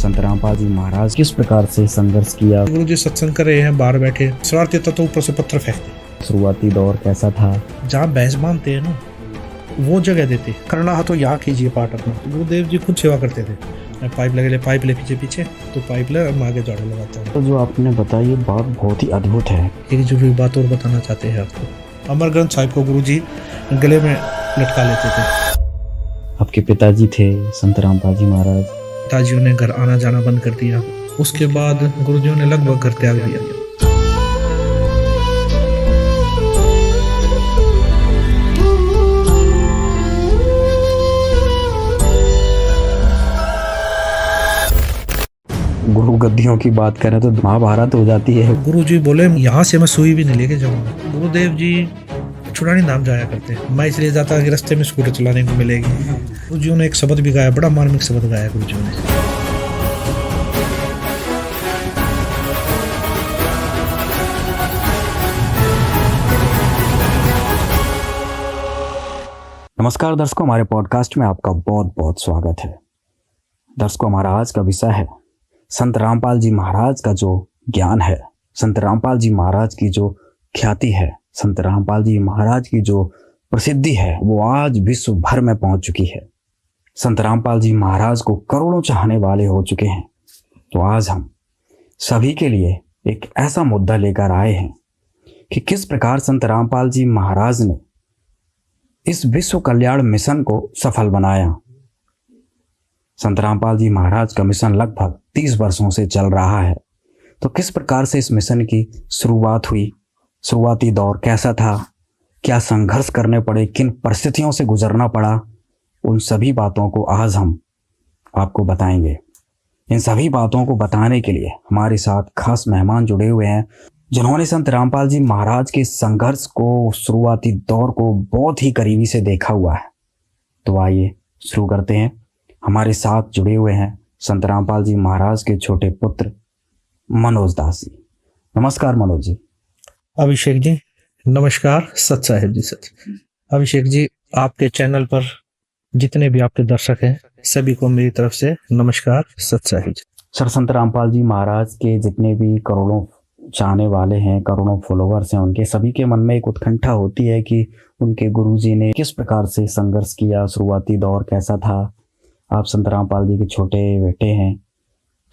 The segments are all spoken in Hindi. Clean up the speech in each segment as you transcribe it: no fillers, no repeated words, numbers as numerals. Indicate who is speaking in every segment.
Speaker 1: संत रामपाल जी महाराज किस प्रकार से संघर्ष किया।
Speaker 2: गुरु जी सत्संग कर रहे हैं, बाहर बैठे शरारती तत्व ऊपर से पत्थर फेंकते।
Speaker 1: शुरुआती दौर कैसा था।
Speaker 2: जहाँ भैंस बांधते हैं ना वो जगह देते, करना हो तो यहाँ कीजिए पाठ अपना। गुरुदेव जी खुद सेवा करते थे, पाइप लगे, पाइप ले पीछे पीछे तो पाइप ले हम आगे झाड़ू लगाता हूँ।
Speaker 1: तो जो आपने बताया ये बात बहुत ही अद्भुत है।
Speaker 2: एक जरूरी बात और बताना चाहते हैं आपको। अमर ग्रंथ साहिब को गुरु जी गले में लटका लेते थे।
Speaker 1: आपके पिताजी थे संत रामपाल जी महाराज।
Speaker 2: पिताजियों ने घर आना जाना बंद कर दिया। उसके बाद गुरुजियों ने लगभग घर त्याग दिया।
Speaker 1: गुरु गद्दियों की बात करें तो महाभारत हो जाती है।
Speaker 2: गुरु जी बोले यहाँ से मैं सुई भी नहीं लेके जाऊंगा। गुरुदेव जी छुड़ानी नाम जाया करते हैं। मैं इसलिए जाता कि रास्ते में स्कूटर चलाने को मिलेगी। गुरु जी ने एक शब्द भी गाया, बड़ा मार्मिक शब्द गाया गुरु जी ने।
Speaker 1: नमस्कार दर्शकों, हमारे पॉडकास्ट में आपका बहुत बहुत स्वागत है। दर्शकों, हमारा आज का विषय है संत रामपाल जी महाराज का जो ज्ञान है, संत रामपाल जी महाराज की जो ख्याति है, संत रामपाल जी महाराज की जो प्रसिद्धि है वो आज विश्व भर में पहुंच चुकी है। संत रामपाल जी महाराज को करोड़ों चाहने वाले हो चुके हैं। तो आज हम सभी के लिए एक ऐसा मुद्दा लेकर आए हैं कि किस प्रकार संत रामपाल जी महाराज ने इस विश्व कल्याण मिशन को सफल बनाया। संत रामपाल जी महाराज का मिशन लगभग 30 वर्षों से चल रहा है। तो किस प्रकार से इस मिशन की शुरुआत हुई, शुरुआती दौर कैसा था, क्या संघर्ष करने पड़े, किन परिस्थितियों से गुजरना पड़ा, उन सभी बातों को आज हम आपको बताएंगे। इन सभी बातों को बताने के लिए हमारे साथ खास मेहमान जुड़े हुए हैं जिन्होंने संत रामपाल जी महाराज के संघर्ष को, शुरुआती दौर को बहुत ही करीबी से देखा हुआ है। तो आइए शुरू करते हैं। हमारे साथ जुड़े हुए हैं संत रामपाल जी महाराज के छोटे पुत्र मनोज दास जी। नमस्कार मनोज जी।
Speaker 2: अभिषेक जी नमस्कार। सत साहिब जी सच। अभिषेक जी, आपके चैनल पर जितने भी आपके दर्शक हैं सभी को मेरी तरफ से नमस्कार, सत साहिब जी।
Speaker 1: सर, संत रामपाल जी महाराज के जितने भी करोड़ों चाहने वाले हैं, करोड़ों फॉलोवर्स हैं, उनके सभी के मन में एक उत्कंठा होती है कि उनके गुरुजी ने किस प्रकार से संघर्ष किया, शुरुआती दौर कैसा था। आप संत रामपाल जी के छोटे बेटे हैं,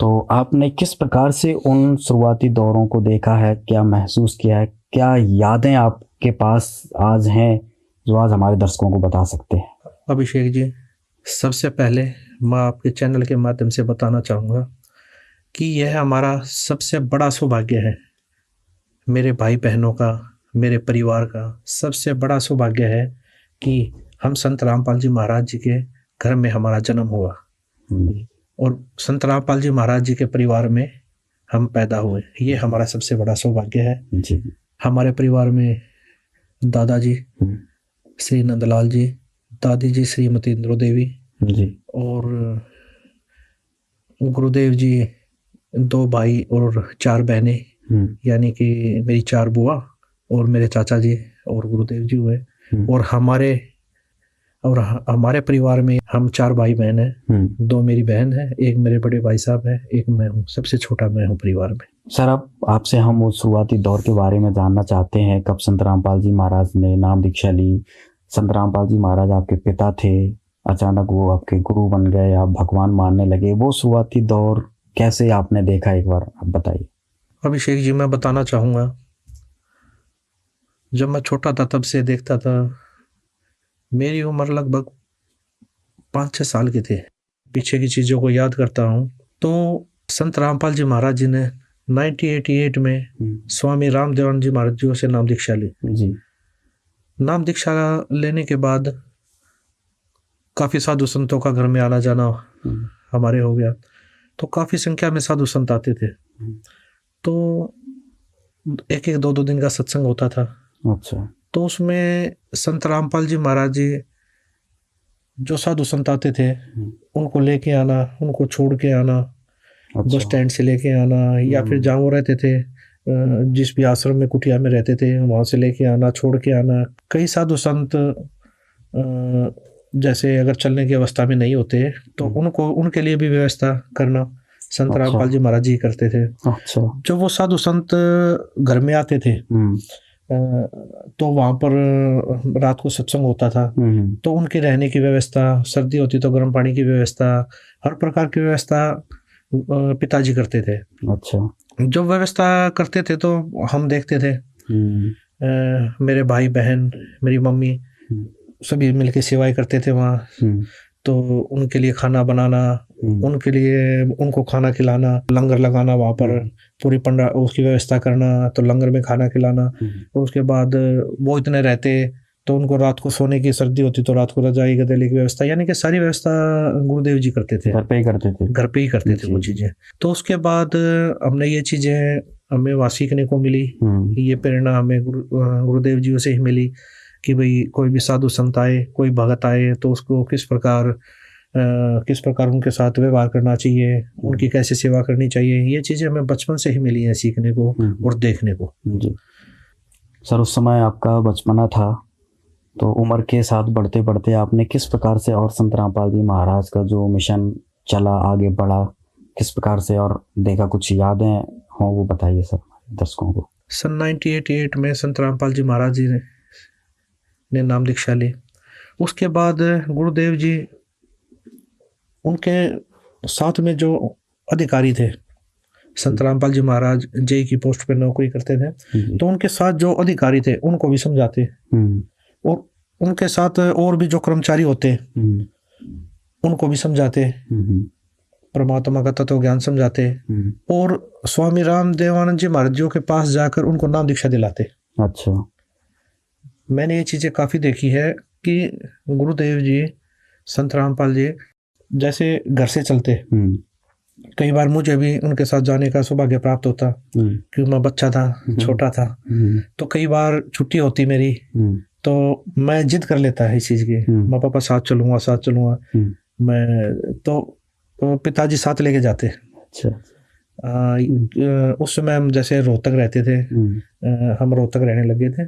Speaker 1: तो आपने किस प्रकार से उन शुरुआती दौरों को देखा है, क्या महसूस किया है, क्या यादें आपके पास आज हैं जो आज हमारे दर्शकों को बता सकते हैं।
Speaker 2: अभिषेक जी, सबसे पहले मैं आपके चैनल के माध्यम से बताना चाहूँगा कि यह हमारा सबसे बड़ा सौभाग्य है। मेरे भाई बहनों का, मेरे परिवार का सबसे बड़ा सौभाग्य है कि हम संत रामपाल जी महाराज जी के घर में हमारा जन्म हुआ और संत रामपाल जी महाराज जी के परिवार में हम पैदा हुए। ये हमारा सबसे बड़ा सौभाग्य है
Speaker 1: जी।
Speaker 2: हमारे परिवार में दादाजी श्री नंदलाल जी, दादी जी श्रीमती इंद्रो देवी
Speaker 1: जी, और
Speaker 2: गुरुदेव जी 2 भाई और 4 बहनें, यानी कि मेरी 4 बुआ और मेरे चाचा जी और गुरुदेव जी हुए। और हमारे परिवार में हम 4 भाई बहन हैं। 2 मेरी बहन है, एक मेरे बड़े भाई साहब है, एक मैं हूँ, सबसे छोटा मैं हूँ परिवार में।
Speaker 1: सर, अब आपसे हम उस शुरुआती दौर के बारे में जानना चाहते हैं। कब संत रामपाल जी महाराज ने नाम दीक्षा ली, संत रामपाल जी महाराज आपके पिता थे, अचानक वो आपके गुरु बन गए, आप भगवान मानने लगे, वो शुरुआती दौर कैसे आपने देखा, एक बार आप बताइए।
Speaker 2: अभिषेक जी, मैं बताना चाहूँगा, जब मैं छोटा था तब से देखता था। मेरी उम्र लगभग 5-6 साल की थे। पीछे की चीज़ों को याद करता हूँ तो संत रामपाल जी महाराज जी ने 1988 में स्वामी रामदेवानंद जी महाराज जी से नाम दीक्षा ली
Speaker 1: जी।
Speaker 2: नाम दीक्षा लेने के बाद काफ़ी साधु संतों का घर में आना जाना हमारे हो गया। तो काफ़ी संख्या में साधु संत आते थे। तो 1-1, 2-2 दिन का सत्संग होता था।
Speaker 1: अच्छा।
Speaker 2: तो उसमें संत रामपाल जी महाराज जी जो साधु संत आते थे उनको लेके आना, उनको छोड़ के आना, बस स्टैंड से लेके आना, या फिर जहाँ वो रहते थे, जिस भी आश्रम में कुटिया में रहते थे वहाँ से लेके आना, छोड़ के आना। कई साधु संत जैसे अगर चलने की अवस्था में नहीं होते तो उनको, उनके लिए भी व्यवस्था करना, संत
Speaker 1: अच्छा।
Speaker 2: रामपाल जी महाराज जी करते थे।
Speaker 1: अच्छा।
Speaker 2: जब वो साधु संत घर में आते थे तो वहाँ पर रात को सत्संग होता था, तो उनके रहने की व्यवस्था, सर्दी होती तो गर्म पानी की व्यवस्था, हर प्रकार की व्यवस्था पिताजी करते थे।
Speaker 1: अच्छा।
Speaker 2: जो व्यवस्था करते थे तो हम देखते थे। मेरे भाई बहन, मेरी मम्मी, सभी मिलके सेवाएं करते थे वहाँ। तो उनके लिए खाना बनाना, उनके लिए उनको खाना खिलाना, लंगर लगाना वहाँ पर, पूरी पंडा उसकी व्यवस्था करना, तो लंगर में खाना खिलाना। और उसके बाद वो इतने रहते तो उनको रात को सोने की, सर्दी होती तो रात को रजाई गदेले की व्यवस्था, यानी कि सारी व्यवस्था गुरुदेव जी करते थे।
Speaker 1: घर पे ही करते थे।
Speaker 2: घर पे ही करते थे वो चीज़ें। तो उसके बाद हमने ये चीज़ें हमें वहाँ सीखने को मिली। ये प्रेरणा हमें गुरुदेव जी से ही मिली कि भाई कोई भी साधु संत आए, कोई भगत आए तो उसको किस प्रकार उनके साथ व्यवहार करना चाहिए, उनकी कैसे सेवा करनी चाहिए। ये चीज़ें हमें बचपन से ही मिली हैं सीखने को और देखने को।
Speaker 1: जी सर, उस समय आपका बचपना था, तो उम्र के साथ बढ़ते बढ़ते आपने किस प्रकार से और संत रामपाल जी महाराज का जो मिशन चला, आगे बढ़ा, किस प्रकार से और देखा, कुछ यादें हों वो बताइए सर दर्शकों को।
Speaker 2: सन 1988 में संत रामपाल जी महाराज जी ने नाम दीक्षा ली। उसके बाद गुरुदेव जी, उनके साथ में जो अधिकारी थे, संत रामपाल जी महाराज जेई की पोस्ट पे नौकरी करते थे, तो उनके साथ जो अधिकारी थे उनको भी समझाते, और उनके साथ और भी जो कर्मचारी होते उनको भी समझाते, परमात्मा का तत्व ज्ञान समझाते, और स्वामी राम देवानंद जी महाराज जी के पास जाकर उनको नाम दीक्षा दिलाते।
Speaker 1: अच्छा।
Speaker 2: मैंने ये चीज़ें काफ़ी देखी है कि गुरुदेव जी, संत रामपाल जी जैसे घर से चलते, कई बार मुझे भी उनके साथ जाने का सौभाग्य प्राप्त होता, क्योंकि मैं बच्चा था, छोटा था। तो कई बार छुट्टी होती मेरी, तो मैं जिद कर लेता है इस चीज़ की, मैं पापा साथ चलूँगा। मैं तो पिताजी साथ लेके जाते।
Speaker 1: अच्छा।
Speaker 2: उस समय हम जैसे रोहतक रहते थे, हम रोहतक रहने लगे थे,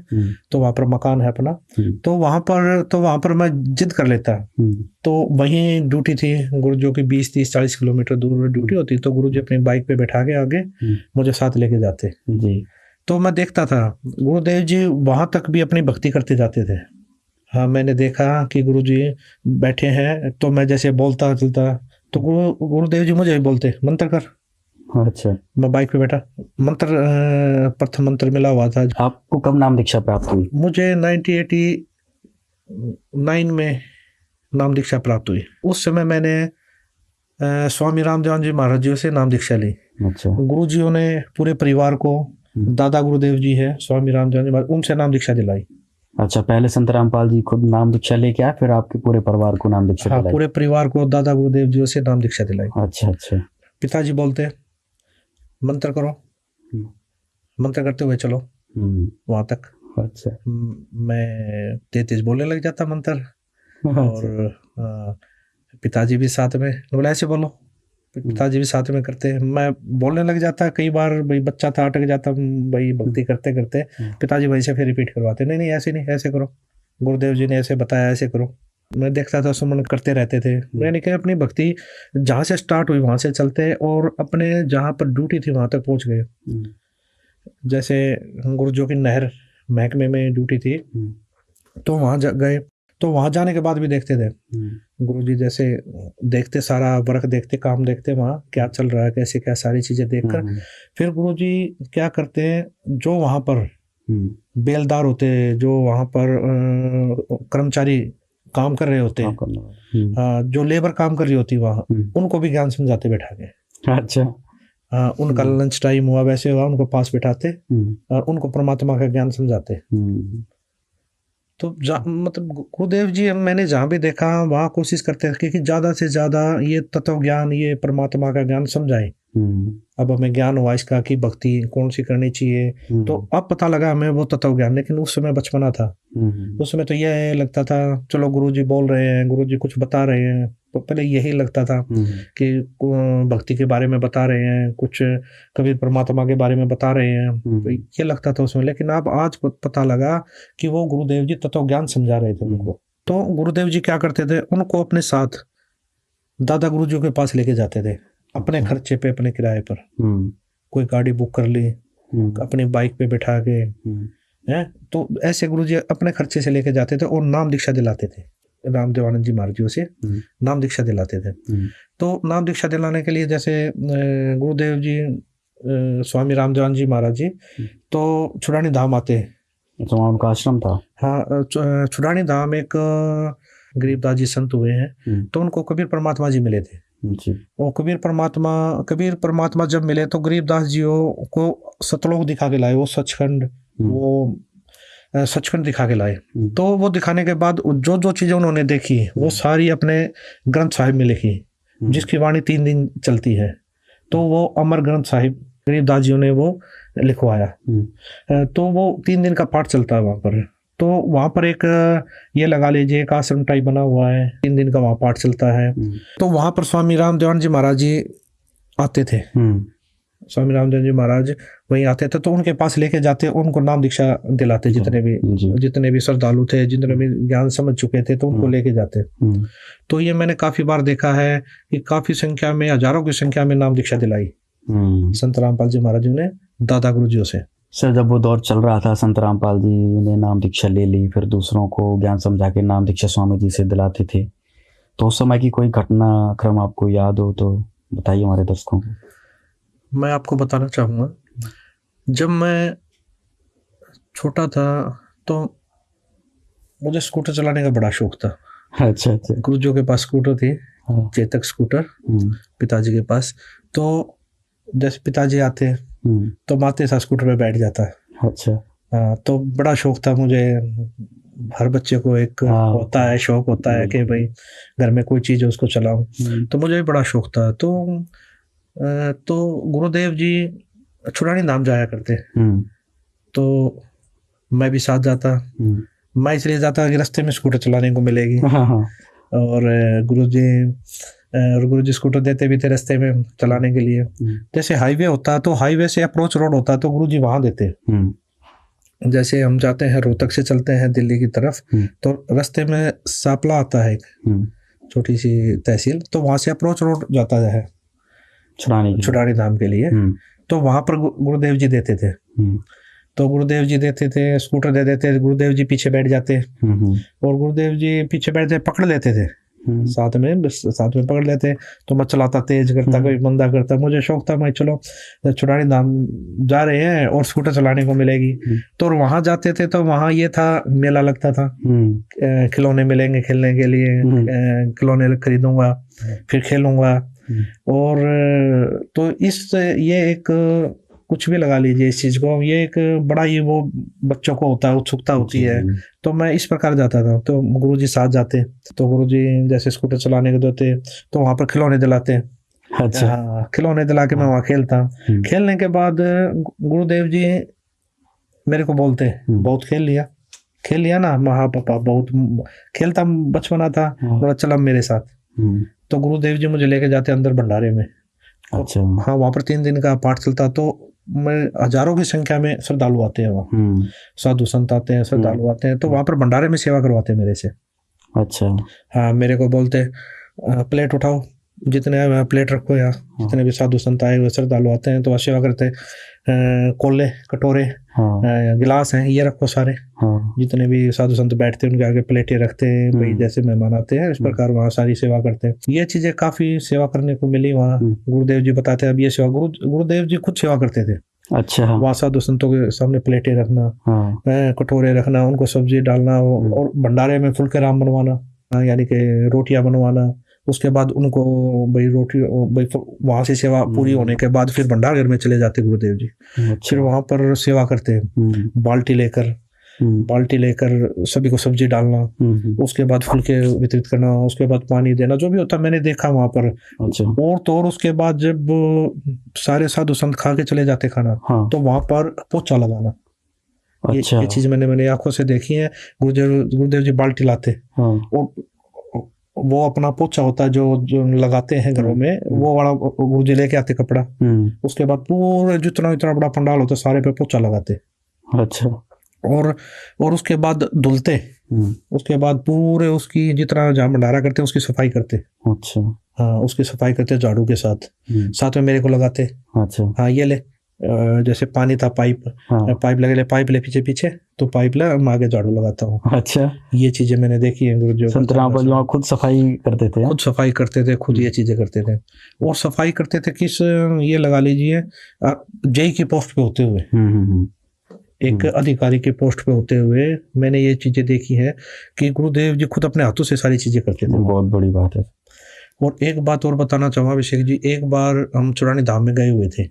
Speaker 2: तो वहाँ पर मकान है अपना, तो वहाँ पर मैं जिद कर लेता। तो वहीं ड्यूटी थी गुरुजी की, 20-30-40 किलोमीटर दूर ड्यूटी होती, तो गुरुजी अपनी बाइक पे बैठा के आगे मुझे साथ लेके जाते जी। तो मैं देखता था गुरुदेव जी वहाँ तक भी अपनी भक्ति करते जाते थे। हाँ, मैंने देखा कि गुरुजी बैठे हैं, तो मैं जैसे बोलता चलता, तो गुरुदेव जी मुझे भी बोलते, मंत्र कर। अच्छा। मैं बाइक पे बैठा, प्रथम मंत्र मिला हुआ था।
Speaker 1: आपको कब नाम दीक्षा प्राप्त हुई?
Speaker 2: मुझे 1989 में नाम दीक्षा प्राप्त हुई। उस समय मैंने स्वामी रामदेव जी महाराज जी से नाम दीक्षा ली। अच्छा। गुरुजियों ने पूरे परिवार को, दादा गुरुदेव जी है स्वामी रामदेव जी महाराज, उनसे नाम दीक्षा दिलाई।
Speaker 1: अच्छा, पहले संत रामपाल जी खुद नाम दीक्षा लेके आए, फिर आपके पूरे परिवार को नाम दीक्षा दिलाई?
Speaker 2: हाँ, पूरे परिवार को दादा गुरुदेव जी से नाम दीक्षा दिलाई।
Speaker 1: अच्छा अच्छा।
Speaker 2: पिताजी बोलते मंत्र करो, मंत्र करते हुए चलो वहां तक। अच्छा। मैं तेज बोलने लग जाता मंत्र। अच्छा। और पिताजी भी साथ में, बोला ऐसे बोलो, पिताजी भी साथ में करते, मैं बोलने लग जाता। कई बार भाई बच्चा था, अटक जाता भाई भक्ति करते करते, पिताजी वहीं से फिर रिपीट करवाते, नहीं ऐसे नहीं, ऐसे करो, गुरुदेव जी ने ऐसे बताया, ऐसे करो। मैं देखता था, सुमन करते रहते थे। मैंने कहा अपनी भक्ति जहाँ से स्टार्ट हुई वहाँ से चलते, और अपने जहाँ पर ड्यूटी थी वहाँ तक पहुँच गए। जैसे गुरुजो की नहर महकमे में ड्यूटी थी, तो वहाँ गए, तो वहाँ जाने के बाद भी देखते थे गुरुजी, जैसे देखते, सारा वर्क देखते, काम देखते, वहाँ क्या चल रहा है, कैसे क्या, सारी चीज़ें देखकर फिर गुरुजी क्या करते हैं, जो वहाँ पर बेलदार होते, जो वहाँ पर कर्मचारी काम कर रहे होते, जो लेबर काम कर रही होती वहाँ, उनको भी ज्ञान समझाते बैठा के। अच्छा। उनका लंच टाइम हुआ, वैसे हुआ, उनको पास बैठाते और उनको परमात्मा का ज्ञान समझाते। तो मतलब गुरुदेव जी मैंने जहाँ भी देखा वहाँ कोशिश करते हैं कि ज़्यादा से ज़्यादा ये तत्व ज्ञान, ये परमात्मा का ज्ञान समझाएं। अब हमें ज्ञान हुआ इसका कि भक्ति कौन सी करनी चाहिए, तो अब पता लगा हमें वो तत्व ज्ञान। लेकिन उस समय बचपना था, उस समय तो यह लगता था चलो गुरुजी बोल रहे हैं, गुरुजी कुछ बता रहे हैं, तो पहले यही लगता था कि भक्ति के बारे में बता रहे हैं, कुछ कबीर परमात्मा के बारे में बता रहे हैं, तो ये लगता था उसमें। लेकिन अब आज पता लगा कि वो गुरुदेव जी तत्व ज्ञान समझा रहे थे उनको। तो गुरुदेव जी क्या करते थे, उनको अपने साथ दादा गुरुजी के पास लेके जाते थे। अपने खर्चे पे, अपने किराए पर।
Speaker 1: हम्म
Speaker 2: कोई गाड़ी बुक कर ली,
Speaker 1: हम्म
Speaker 2: अपनी बाइक पे बैठा के, हैं, तो ऐसे गुरुजी अपने खर्चे से लेके जाते थे और नाम दीक्षा दिलाते थे। रामदेवानंद जी महाराज जी से नाम दीक्षा दिलाते थे। तो नाम दीक्षा दिलाने के लिए जैसे गुरुदेव जी स्वामी रामदेवानंद जी महाराज जी तो छुड़ानी धाम आते।
Speaker 1: तो वहाँ उनका आश्रम था।
Speaker 2: हाँ, छुड़ानी धाम एक गरीबदास जी संत हुए हैं, तो उनको कबीर परमात्मा जी मिले थे
Speaker 1: जी।
Speaker 2: वो कबीर परमात्मा जब मिले तो गरीबदास जी को सतलोक दिखा के लाए, वो सचखंड, वो सचखंड दिखा के लाए। तो वो दिखाने के बाद जो जो चीजें उन्होंने देखी वो सारी अपने ग्रंथ साहिब में लिखी, जिसकी वाणी 3 दिन चलती है। तो वो अमर ग्रंथ साहिब गरीबदास जी ने वो लिखवाया। तो वो 3 दिन का पाठ चलता है वहाँ पर। तो वहाँ पर एक ये लगा लीजिए एक आश्रम टाइप बना हुआ है, 3 दिन का वहाँ पाठ चलता है। तो वहाँ पर स्वामी रामदेवानंद जी महाराज जी आते थे। स्वामी रामदेव जी महाराज वहीं आते थे, तो उनके पास लेके जाते, उनको नाम दीक्षा दिलाते। जितने भी श्रद्धालु थे, जितने भी ज्ञान समझ चुके थे, तो उनको लेके जाते। तो ये मैंने काफी बार देखा है कि काफी संख्या में, हजारों की संख्या में नाम दीक्षा दिलाई संत रामपाल जी महाराज जी ने दादा गुरुजियों से।
Speaker 1: सर, जब वो दौर चल रहा था, संत रामपाल जी ने नाम दीक्षा ले ली, फिर दूसरों को ज्ञान समझा के नाम दीक्षा स्वामी जी से दिलाते थे, तो उस समय की कोई घटना क्रम आपको याद हो तो बताइए हमारे दर्शकों को।
Speaker 2: मैं आपको बताना चाहूँगा, जब मैं छोटा था तो मुझे स्कूटर चलाने का बड़ा शौक था।
Speaker 1: अच्छा अच्छा।
Speaker 2: गुरुजियों के पास स्कूटर थी, चेतक स्कूटर, पिताजी के पास। तो जैसे पिताजी आते तो माते साथ स्कूटर पे बैठ जाता।
Speaker 1: अच्छा।
Speaker 2: तो बड़ा शौक था मुझे। हर बच्चे को एक होता है, शौक होता है कि भाई घर में कोई चीज़ है उसको चलाऊं। तो मुझे भी बड़ा शौक था। तो गुरुदेव जी छुड़ानी धाम जाया करते, तो मैं भी साथ जाता। मैं इसलिए जाता कि रास्ते में स्कूटर चलाने को मिलेगी। और गुरुजी स्कूटर देते भी थे रास्ते में चलाने के लिए। जैसे हाईवे होता तो हाईवे से अप्रोच रोड होता तो गुरुजी वहां देते। जैसे हम जाते हैं, रोहतक से चलते हैं दिल्ली की तरफ, तो रास्ते में सापला आता है, एक छोटी सी तहसील, तो वहां से अप्रोच रोड जाता है छुड़ानी धाम के लिए। तो वहां पर गुरुदेव जी देते थे। तो गुरुदेव जी देते थे, स्कूटर दे देते, गुरुदेव जी पीछे बैठ जाते और गुरुदेव जी पीछे बैठते पकड़ लेते थे, साथ में पकड़ लेते। तो मैं चलाता, तेज करता, कोई मंदा करता। मुझे शौक था, मैं चलो छुड़ानी धाम जा रहे हैं और स्कूटर चलाने को मिलेगी। तो वहां जाते थे तो वहां ये था, मेला लगता था, खिलौने मिलेंगे खेलने के लिए, खिलौने खरीदूंगा, फिर खेलूंगा। और तो ये एक कुछ भी लगा लीजिए इस चीज को, ये एक बड़ा ही वो बच्चों को होता है, उत्सुकता होती है। तो मैं इस प्रकार जाता था। तो गुरुजी साथ जाते, तो गुरुजी जैसे स्कूटर चलाने को देते तो वहां पर खिलौने दिलाते।
Speaker 1: अच्छा।
Speaker 2: हाँ, खिलौने दिला के मैं वहां खेलता। खेलने के बाद गुरुदेव जी मेरे को बोलते, बहुत खेल लिया ना। हाँ पापा, बहुत खेलता, बचपना था, बोला चल अब मेरे साथ। तो गुरुदेव जी मुझे लेके जाते अंदर भंडारे में।
Speaker 1: अच्छा।
Speaker 2: हाँ, वहाँ पर 3 दिन का पाठ चलता। तो मैं हजारों की संख्या में श्रद्धालु आते हैं वहाँ, साधु संत आते हैं, श्रद्धालु आते हैं। तो वहाँ पर भंडारे में सेवा करवाते मेरे से। अच्छा। हाँ, मेरे को बोलते प्लेट उठाओ, जितने प्लेट रखो, यहाँ जितने भी साधु संत आए हुए श्रद्धालु आते हैं तो वहाँ सेवा करते। कोले, कटोरे, गिलास हैं, ये रखो सारे। जितने भी साधु संत बैठते हैं उनके आगे प्लेटें रखते हैं, भाई जैसे मेहमान आते हैं इस प्रकार वहाँ सारी सेवा करते हैं। ये चीजें काफी सेवा करने को मिली वहाँ। गुरुदेव जी बताते हैं अब ये सेवा, गुरुदेव जी खुद सेवा करते थे। अच्छा। वहाँ साधु संतों के सामने प्लेटें रखना, कटोरे रखना, उनको सब्जी डालना और भंडारे में फुलके राम बनवाना, यानी कि रोटियां बनवाना। उसके बाद उनको भाई रोटी, भाई वहां से सेवा पूरी होने के बाद फिर भंडार घर में चले जाते गुरुदेव जी। फिर वहां पर सेवा करते हैं, बाल्टी लेकर सभी को सब्जी डालना, उसके बाद फुलके वितरित करना, उसके बाद पानी देना, जो भी होता मैंने देखा वहां पर। और तो और उसके बाद जब सारे साधु संत खा के चले जाते खाना, तो वहां पर पोछा लगाना। ये चीज मैंने आंखों से देखी है। गुरुदेव जी बाल्टी लाते और वो अपना पोछा होता है जो लगाते हैं घरों में, वो वाला गुरुजी लेके आते कपड़ा। उसके बाद पूरे जितना बड़ा पंडाल होता सारे पे पोछा लगाते। अच्छा। और उसके बाद धुलते। उसके बाद पूरे उसकी जितना जहाँ भंडारा करते हैं उसकी सफाई करते। अच्छा। हाँ, उसकी सफाई करते झाड़ू के साथ। साथ में मेरे को लगाते।
Speaker 1: अच्छा।
Speaker 2: हाँ ये ले, जैसे पानी था पाइप,
Speaker 1: हाँ।
Speaker 2: पाइप लगे ले, पाइप ले पीछे पीछे, तो पाइप ले मैं आगे झाड़ू लगाता हूँ।
Speaker 1: अच्छा।
Speaker 2: ये चीजें मैंने देखी है गुरुजी।
Speaker 1: संत रामपाल जी वहाँ खुद सफाई करते थे?
Speaker 2: खुद सफाई करते थे, खुद ये चीजें करते थे। और सफाई करते थे किस, ये लगा लीजिए जेई की पोस्ट पे होते हुए, एक अधिकारी के पोस्ट पे होते हुए मैंने ये चीजें देखी है कि गुरुदेव जी खुद अपने हाथों से सारी चीजें करते थे।
Speaker 1: बहुत बड़ी बात है।
Speaker 2: और एक बात और बताना चाहूंगा अभिषेक जी, एक बार हम चुरानी धाम में गए हुए थे,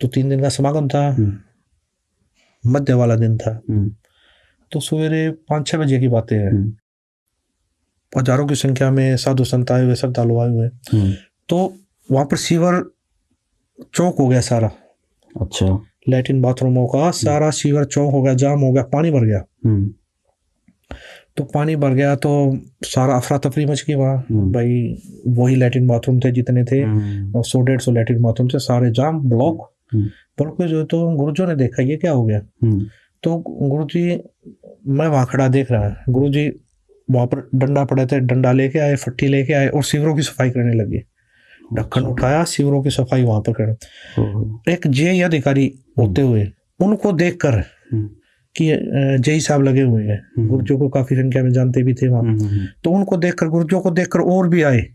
Speaker 2: तो 3 दिन का समागम था, मध्य वाला दिन था। तो सवेरे 5-6 बजे की बातें हैं, हजारों की संख्या में साधु संत आए हुए, श्रद्धालु आए हुए। तो वहां पर सीवर चौक हो गया सारा।
Speaker 1: अच्छा।
Speaker 2: लैट्रिन बाथरूमों का सारा सीवर चौक हो गया, जाम हो गया, पानी भर गया। तो पानी भर गया तो सारा अफरा तफरी मच गई वहाँ। भाई वही लैट्रिन बाथरूम थे जितने थे, और 100-150 लैट्रिन बाथरूम थे, सारे जाम, ब्लॉक में जो। तो गुरुजी ने देखा ये क्या हो गया। तो गुरुजी, मैं वहाँ खड़ा देख रहा है, गुरुजी वहाँ पर डंडा पड़े थे, डंडा लेके आए, फट्टी लेके आए और सीवरों की सफाई करने लगे। ढक्कन उठाया, सीवरों की सफाई वहां पर कर। एक जेई अधिकारी होते हुए उनको देखकर कि जेई साहब लगे हुए हैं, गुरुजों को काफी संख्या में जानते भी थे वहां, तो उनको देखकर, गुरुजों को देखकर और भी आए,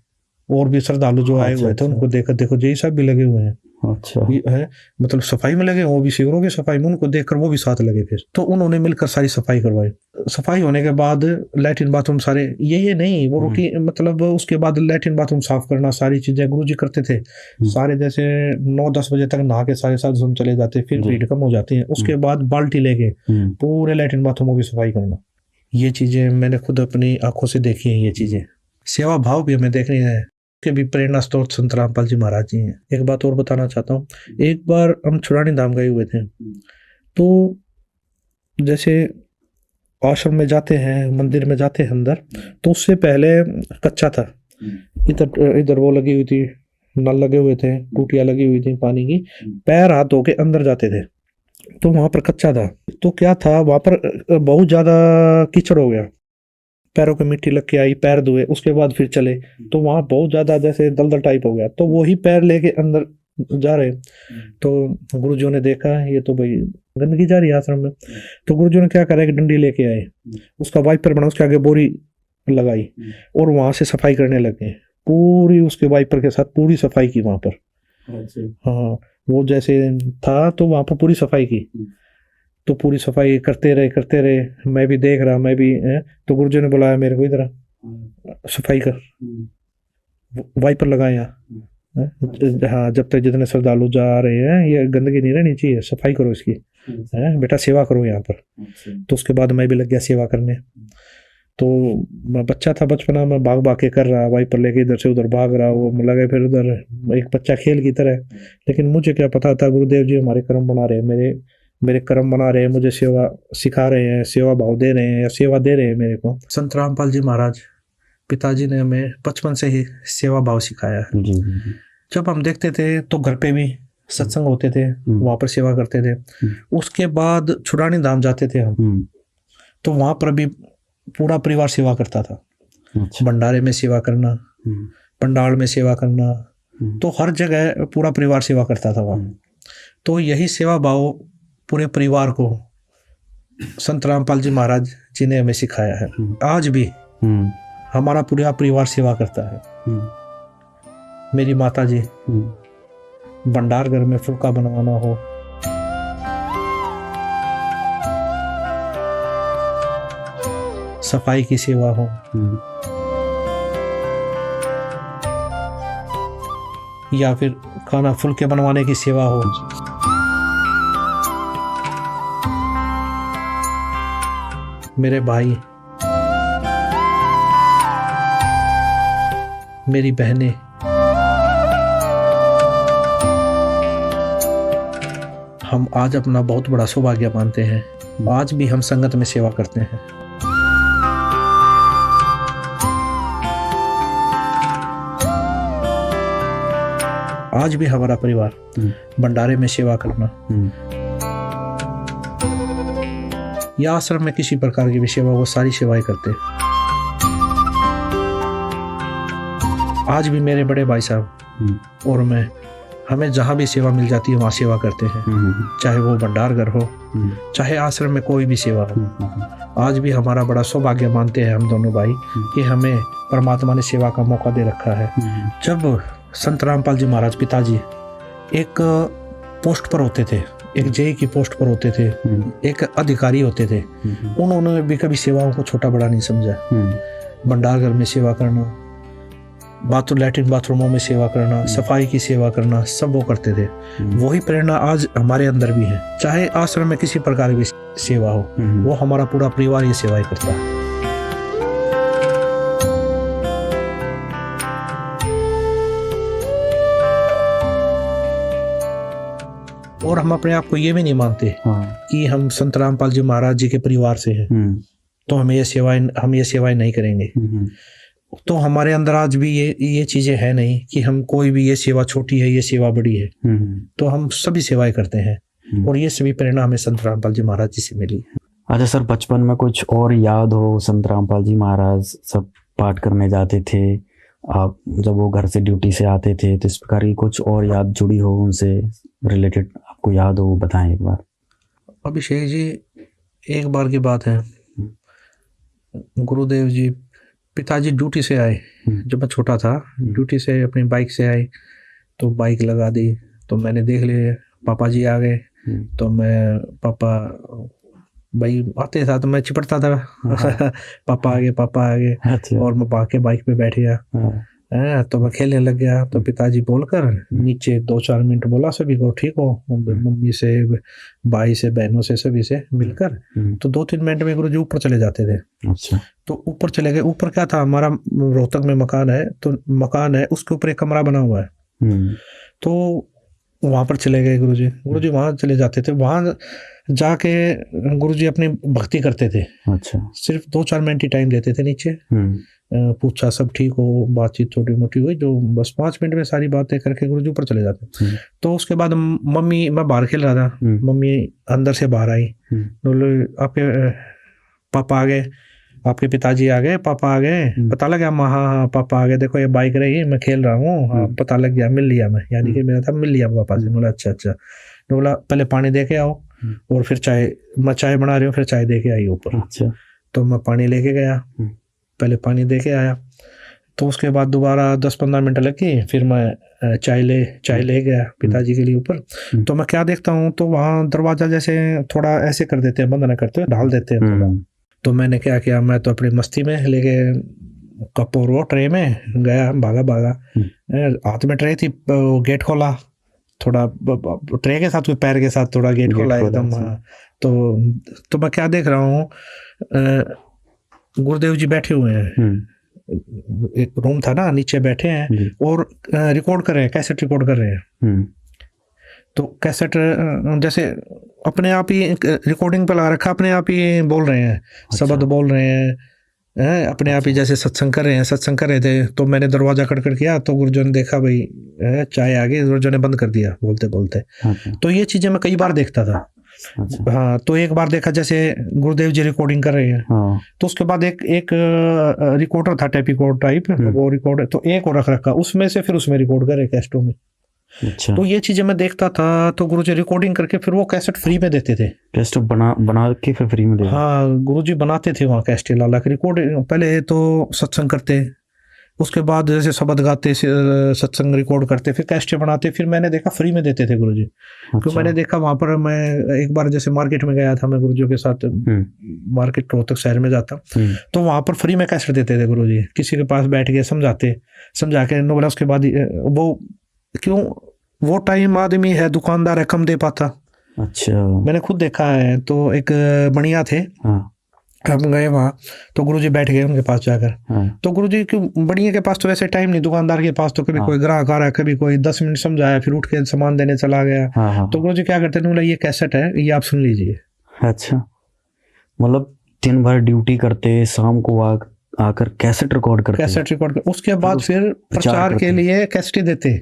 Speaker 2: और भी श्रद्धालु जो आए हुए थे उनको देखकर, देखो जेई साहब भी लगे हुए हैं।
Speaker 1: अच्छा।
Speaker 2: है मतलब सफाई में लगे, वो भी शिविरों की सफाई में, उनको देखकर वो भी साथ लगे। फिर तो उन्होंने मिलकर सारी सफाई करवाई। सफाई होने के बाद लैट्रिन बाथरूम सारे ये नहीं वो रुकी, मतलब उसके बाद लैट्रिन बाथरूम साफ करना, सारी चीजें गुरुजी करते थे सारे। जैसे 9-10 बजे तक नहा के सारे साथ हम चले जाते, फिर भीड़ कम हो जाती है। उसके बाद बाल्टी लेके पूरे लैट्रिन बाथरूमों की सफाई करना, ये चीजें मैंने खुद अपनी आंखों से देखी है। ये चीजें सेवा भाव भी हमें देखनी है, के भी प्रेरणा स्रोत संत रामपाल जी महाराज जी हैं। एक बात और बताना चाहता हूँ, एक बार हम छुड़ानी धाम गए हुए थे, तो जैसे आश्रम में जाते हैं, मंदिर में जाते हैं अंदर, तो उससे पहले कच्चा था। इधर वो लगी हुई थी, नल लगे हुए थे, टूटियां लगी हुई थी पानी की, पैर हाथ धो के अंदर जाते थे। तो वहां पर कच्चा था, तो क्या था वहां पर बहुत ज्यादा कीचड़ हो गया, पैरों पे मिट्टी लग के आई, पैर धोए, उसके बाद फिर चले, तो वहां बहुत ज्यादा जैसे दलदल टाइप हो गया। तो वही पैर लेके अंदर जा रहे, तो गुरुजी ने देखा ये तो भाई गंदगी जा रही है आश्रम में। तो गुरुजी ने क्या करा, एक डंडी लेके आए, उसका वाइपर बना, उसके आगे बोरी लगाई और वहां से सफाई करने लगे। पूरी उसके वाइपर के साथ पूरी सफाई की वहां पर। हाँ, वो जैसे था तो वहां पर पूरी सफाई की। तो पूरी सफाई करते रहे, मैं भी देख रहा, मैं भी तो गुरुजी ने बुलाया मेरे को, इधर सफाई कर, वाइपर लगाया। हाँ, जब तक जितने श्रद्धालु जा रहे हैं ये गंदगी नहीं रहनी चाहिए, सफाई करो इसकी, बेटा सेवा करो यहाँ पर। तो उसके बाद मैं भी लग गया सेवा करने। तो मैं बच्चा था, बचपना में भाग भाग के कर रहा, वाइपर लेके इधर से उधर भाग रहा, वो लगे फिर उधर एक बच्चा खेल की तरह। लेकिन मुझे क्या पता था गुरुदेव जी हमारे कर्म बना रहे हैं, मेरे कर्म बना रहे हैं, मुझे सेवा सिखा रहे हैं, सेवा भाव दे रहे हैं या सेवा दे रहे हैं मेरे को। संत रामपाल जी महाराज पिताजी ने हमें बचपन से ही सेवा भाव सिखाया है। जब हम देखते थे तो घर पे भी सत्संग होते थे, वहां पर सेवा करते थे। उसके बाद छुड़ानी धाम जाते थे हम, तो वहां पर भी पूरा परिवार सेवा करता था। भंडारे में सेवा करना, पंडाल में सेवा करना, तो हर जगह पूरा परिवार सेवा करता था वहां। तो यही सेवा भाव पूरे परिवार को संत रामपाल जी महाराज जी ने हमें सिखाया है। आज भी हमारा पूरा परिवार सेवा करता है। मेरी माता जी भंडार घर में फुल्का बनवाना हो, सफाई की सेवा हो, या फिर खाना फुल्के बनवाने की सेवा हो, मेरे भाई, मेरी बहनें, हम आज अपना बहुत बड़ा सौभाग्य मानते हैं। आज भी हम संगत में सेवा करते हैं। आज भी हमारा परिवार भंडारे में सेवा करना या आश्रम में किसी प्रकार की भी सेवा, वो सारी सेवाएं करते हैं। आज भी मेरे बड़े भाई साहब और मैं, हमें जहाँ भी सेवा मिल जाती है वहाँ सेवा करते हैं, चाहे वो भंडार घर हो, चाहे आश्रम में कोई भी सेवा हो। आज भी हमारा बड़ा सौभाग्य मानते हैं हम दोनों भाई कि हमें परमात्मा ने सेवा का मौका दे रखा है। जब संत रामपाल जी महाराज पिताजी एक पोस्ट पर होते थे, एक जेई की पोस्ट पर होते थे, एक अधिकारी होते थे, उन्होंने भी कभी सेवाओं को छोटा बड़ा नहीं समझा। भंडार घर में सेवा करना, लैट्रिन बाथरूमों में सेवा करना, सफाई की सेवा करना, सब वो करते थे। वही प्रेरणा आज हमारे अंदर भी है। चाहे आश्रम में किसी प्रकार की सेवा हो, वो हमारा पूरा परिवार ये सेवाएं करता है। और हम अपने आप को ये भी नहीं मानते कि हम संत रामपाल जी महाराज जी के परिवार से हैं, तो हम ये सेवाएं नहीं करेंगे। तो हमारे अंदर आज भी ये चीजें है नहीं कि हम कोई भी ये सेवा छोटी है, ये सेवा बड़ी है। तो हम सभी सेवाएं करते हैं और ये सभी प्रेरणा हमें संत रामपाल जी महाराज जी से मिली।
Speaker 1: अच्छा सर, बचपन में कुछ और याद हो? संत रामपाल जी महाराज सब पाठ करने जाते थे, आप जब वो घर से ड्यूटी से आते थे, तो इस प्रकार की कुछ और याद जुड़ी हो उनसे रिलेटेड, आपको याद हो, वो बताएं एक बार।
Speaker 2: अभिषेक जी, एक बार की बात है, गुरुदेव जी पिताजी ड्यूटी से आए, जब मैं छोटा था, ड्यूटी से अपनी बाइक से आए, तो बाइक लगा दी, तो मैंने देख लिया पापा जी आ गए, तो मैं पापा भाई आते था तो मैं चिपटता था पापा आ गए
Speaker 1: अच्छा।
Speaker 2: और मैं भाग के बाइक पे बैठ गया। तो मैं खेलने लग गया, तो पिताजी बोलकर नीचे 2-4 मिनट बोला सभी को, ठीक हो, मम्मी से, भाई से, बहनों से, सभी से मिलकर। तो 2-3 मिनट में गुरुजी ऊपर चले जाते थे।
Speaker 1: अच्छा।
Speaker 2: तो ऊपर चले गए। ऊपर क्या था, हमारा रोहतक में मकान है, तो मकान है उसके ऊपर एक कमरा बना हुआ है, तो वहां पर चले गए गुरुजी वहां चले जाते थे। वहां जाके गुरुजी अपनी भक्ति करते थे।
Speaker 1: अच्छा।
Speaker 2: सिर्फ 2-4 मिनट ही टाइम देते थे नीचे, पूछा सब ठीक हो, बातचीत छोटी मोटी हुई, जो बस 5 मिनट में सारी बातें करके गुरुजी ऊपर चले जाते। तो उसके बाद मम्मी, मैं बाहर खेल रहा था, मम्मी अंदर से बाहर आई, बोले आपके पापा आ गए, आपके पिताजी आ गए, पापा आ गए, पता लगा? हाँ पापा आ गए, देखो ये बाइक रही, मैं खेल रहा हूँ, हाँ पता लग गया, मिल लिया मैं, यानी कि मेरा था मिल लिया पापा से। बोला अच्छा। बोला पहले पानी दे के आओ और फिर चाय, मैं चाय बना रही हूँ, फिर चाय दे के आई ऊपर।
Speaker 1: अच्छा।
Speaker 2: तो मैं पानी लेके गया, पहले पानी दे के आया, तो उसके बाद दोबारा 10-15 मिनट लगी, फिर मैं चाय ले गया पिताजी के लिए ऊपर। तो मैं क्या देखता हूँ, तो वहाँ दरवाजा जैसे थोड़ा ऐसे कर देते हैं, बंद ना करते, ढाल देते हैं थोड़ा। तो मैंने क्या किया, मैं तो अपनी मस्ती में लेके कप और वो ट्रे में गया, भागा, हाथ में ट्रे थी, गेट खोला, थोड़ा ट्रे के साथ, पैर के साथ थोड़ा गेट खोला एकदम। तो मैं क्या देख रहा हूँ, गुरुदेव जी बैठे हुए हैं, एक रूम था ना, नीचे बैठे हैं और रिकॉर्ड कर रहे हैं, कैसेट रिकॉर्ड कर रहे हैं। तो कैसेट जैसे अपने आप ही रिकॉर्डिंग पे लगा रखा, अपने आप ही बोल रहे हैं, शब्द बोल रहे हैं, अपने आप ही जैसे सत्संग कर रहे थे। तो मैंने दरवाजा खटखट किया, तो गुरुजन ने देखा भाई चाय आ गई, गुरुजन ने बंद कर दिया बोलते। तो ये चीजें मैं कई बार देखता था। हाँ, तो एक बार देखा जैसे गुरुदेव जी रिकॉर्डिंग कर रहे हैं, तो उसके बाद एक रिकॉर्डर था, टेप रिकॉर्ड टाइप, वो रिकॉर्ड, तो एक और रखा, उसमें से फिर उसमें रिकॉर्ड करे कैसेटों में।
Speaker 1: अच्छा।
Speaker 2: तो ये चीजें मैं देखता था। तो गुरुजी रिकॉर्डिंग करके फिर वो कैसेट फ्री में देते थे,
Speaker 1: कैसेट बना के फिर फ्री में देते।
Speaker 2: हाँ, गुरुजी बनाते थे वहाँ कैसेट लाला के रिकॉर्ड। पहले तो सत्संग करते, उसके बाद जैसे शब्द गाते, सत्संग रिकॉर्ड करते, फिर कैसेट बनाते, फिर मैंने देखा फ्री में देते थे गुरुजी। तो मैंने देखा वहाँ पर, मैं एक बार जैसे मार्केट में गया था, मैं गुरुजी के साथ मार्केट रोहतक शहर में जाता, तो वहाँ पर फ्री में कैसेट देते थे गुरुजी, किसी के पास बैठ के समझा के बोला। उसके बाद वो क्यों, वो टाइम आदमी है, दुकानदार है, कम दे पाता।
Speaker 1: अच्छा।
Speaker 2: मैंने खुद देखा है। तो एक बनिया थे, हम गए वहाँ, तो गुरुजी बैठ गए उनके पास जाकर। तो गुरुजी क्यों, बनिया के पास तो वैसे टाइम नहीं, दुकानदार के पास तो कभी कोई ग्राहक आ रहा है, कभी कोई 10 मिनट समझाया, फिर उठ के सामान देने चला गया। तो गुरुजी क्या करते हैं, ये कैसेट है, ये आप सुन लीजिए।
Speaker 1: अच्छा, मतलब दिन भर ड्यूटी करते, शाम को आकर कैसेट रिकॉर्ड करते,
Speaker 2: उसके बाद फिर प्रचार के लिए कैसेट देते।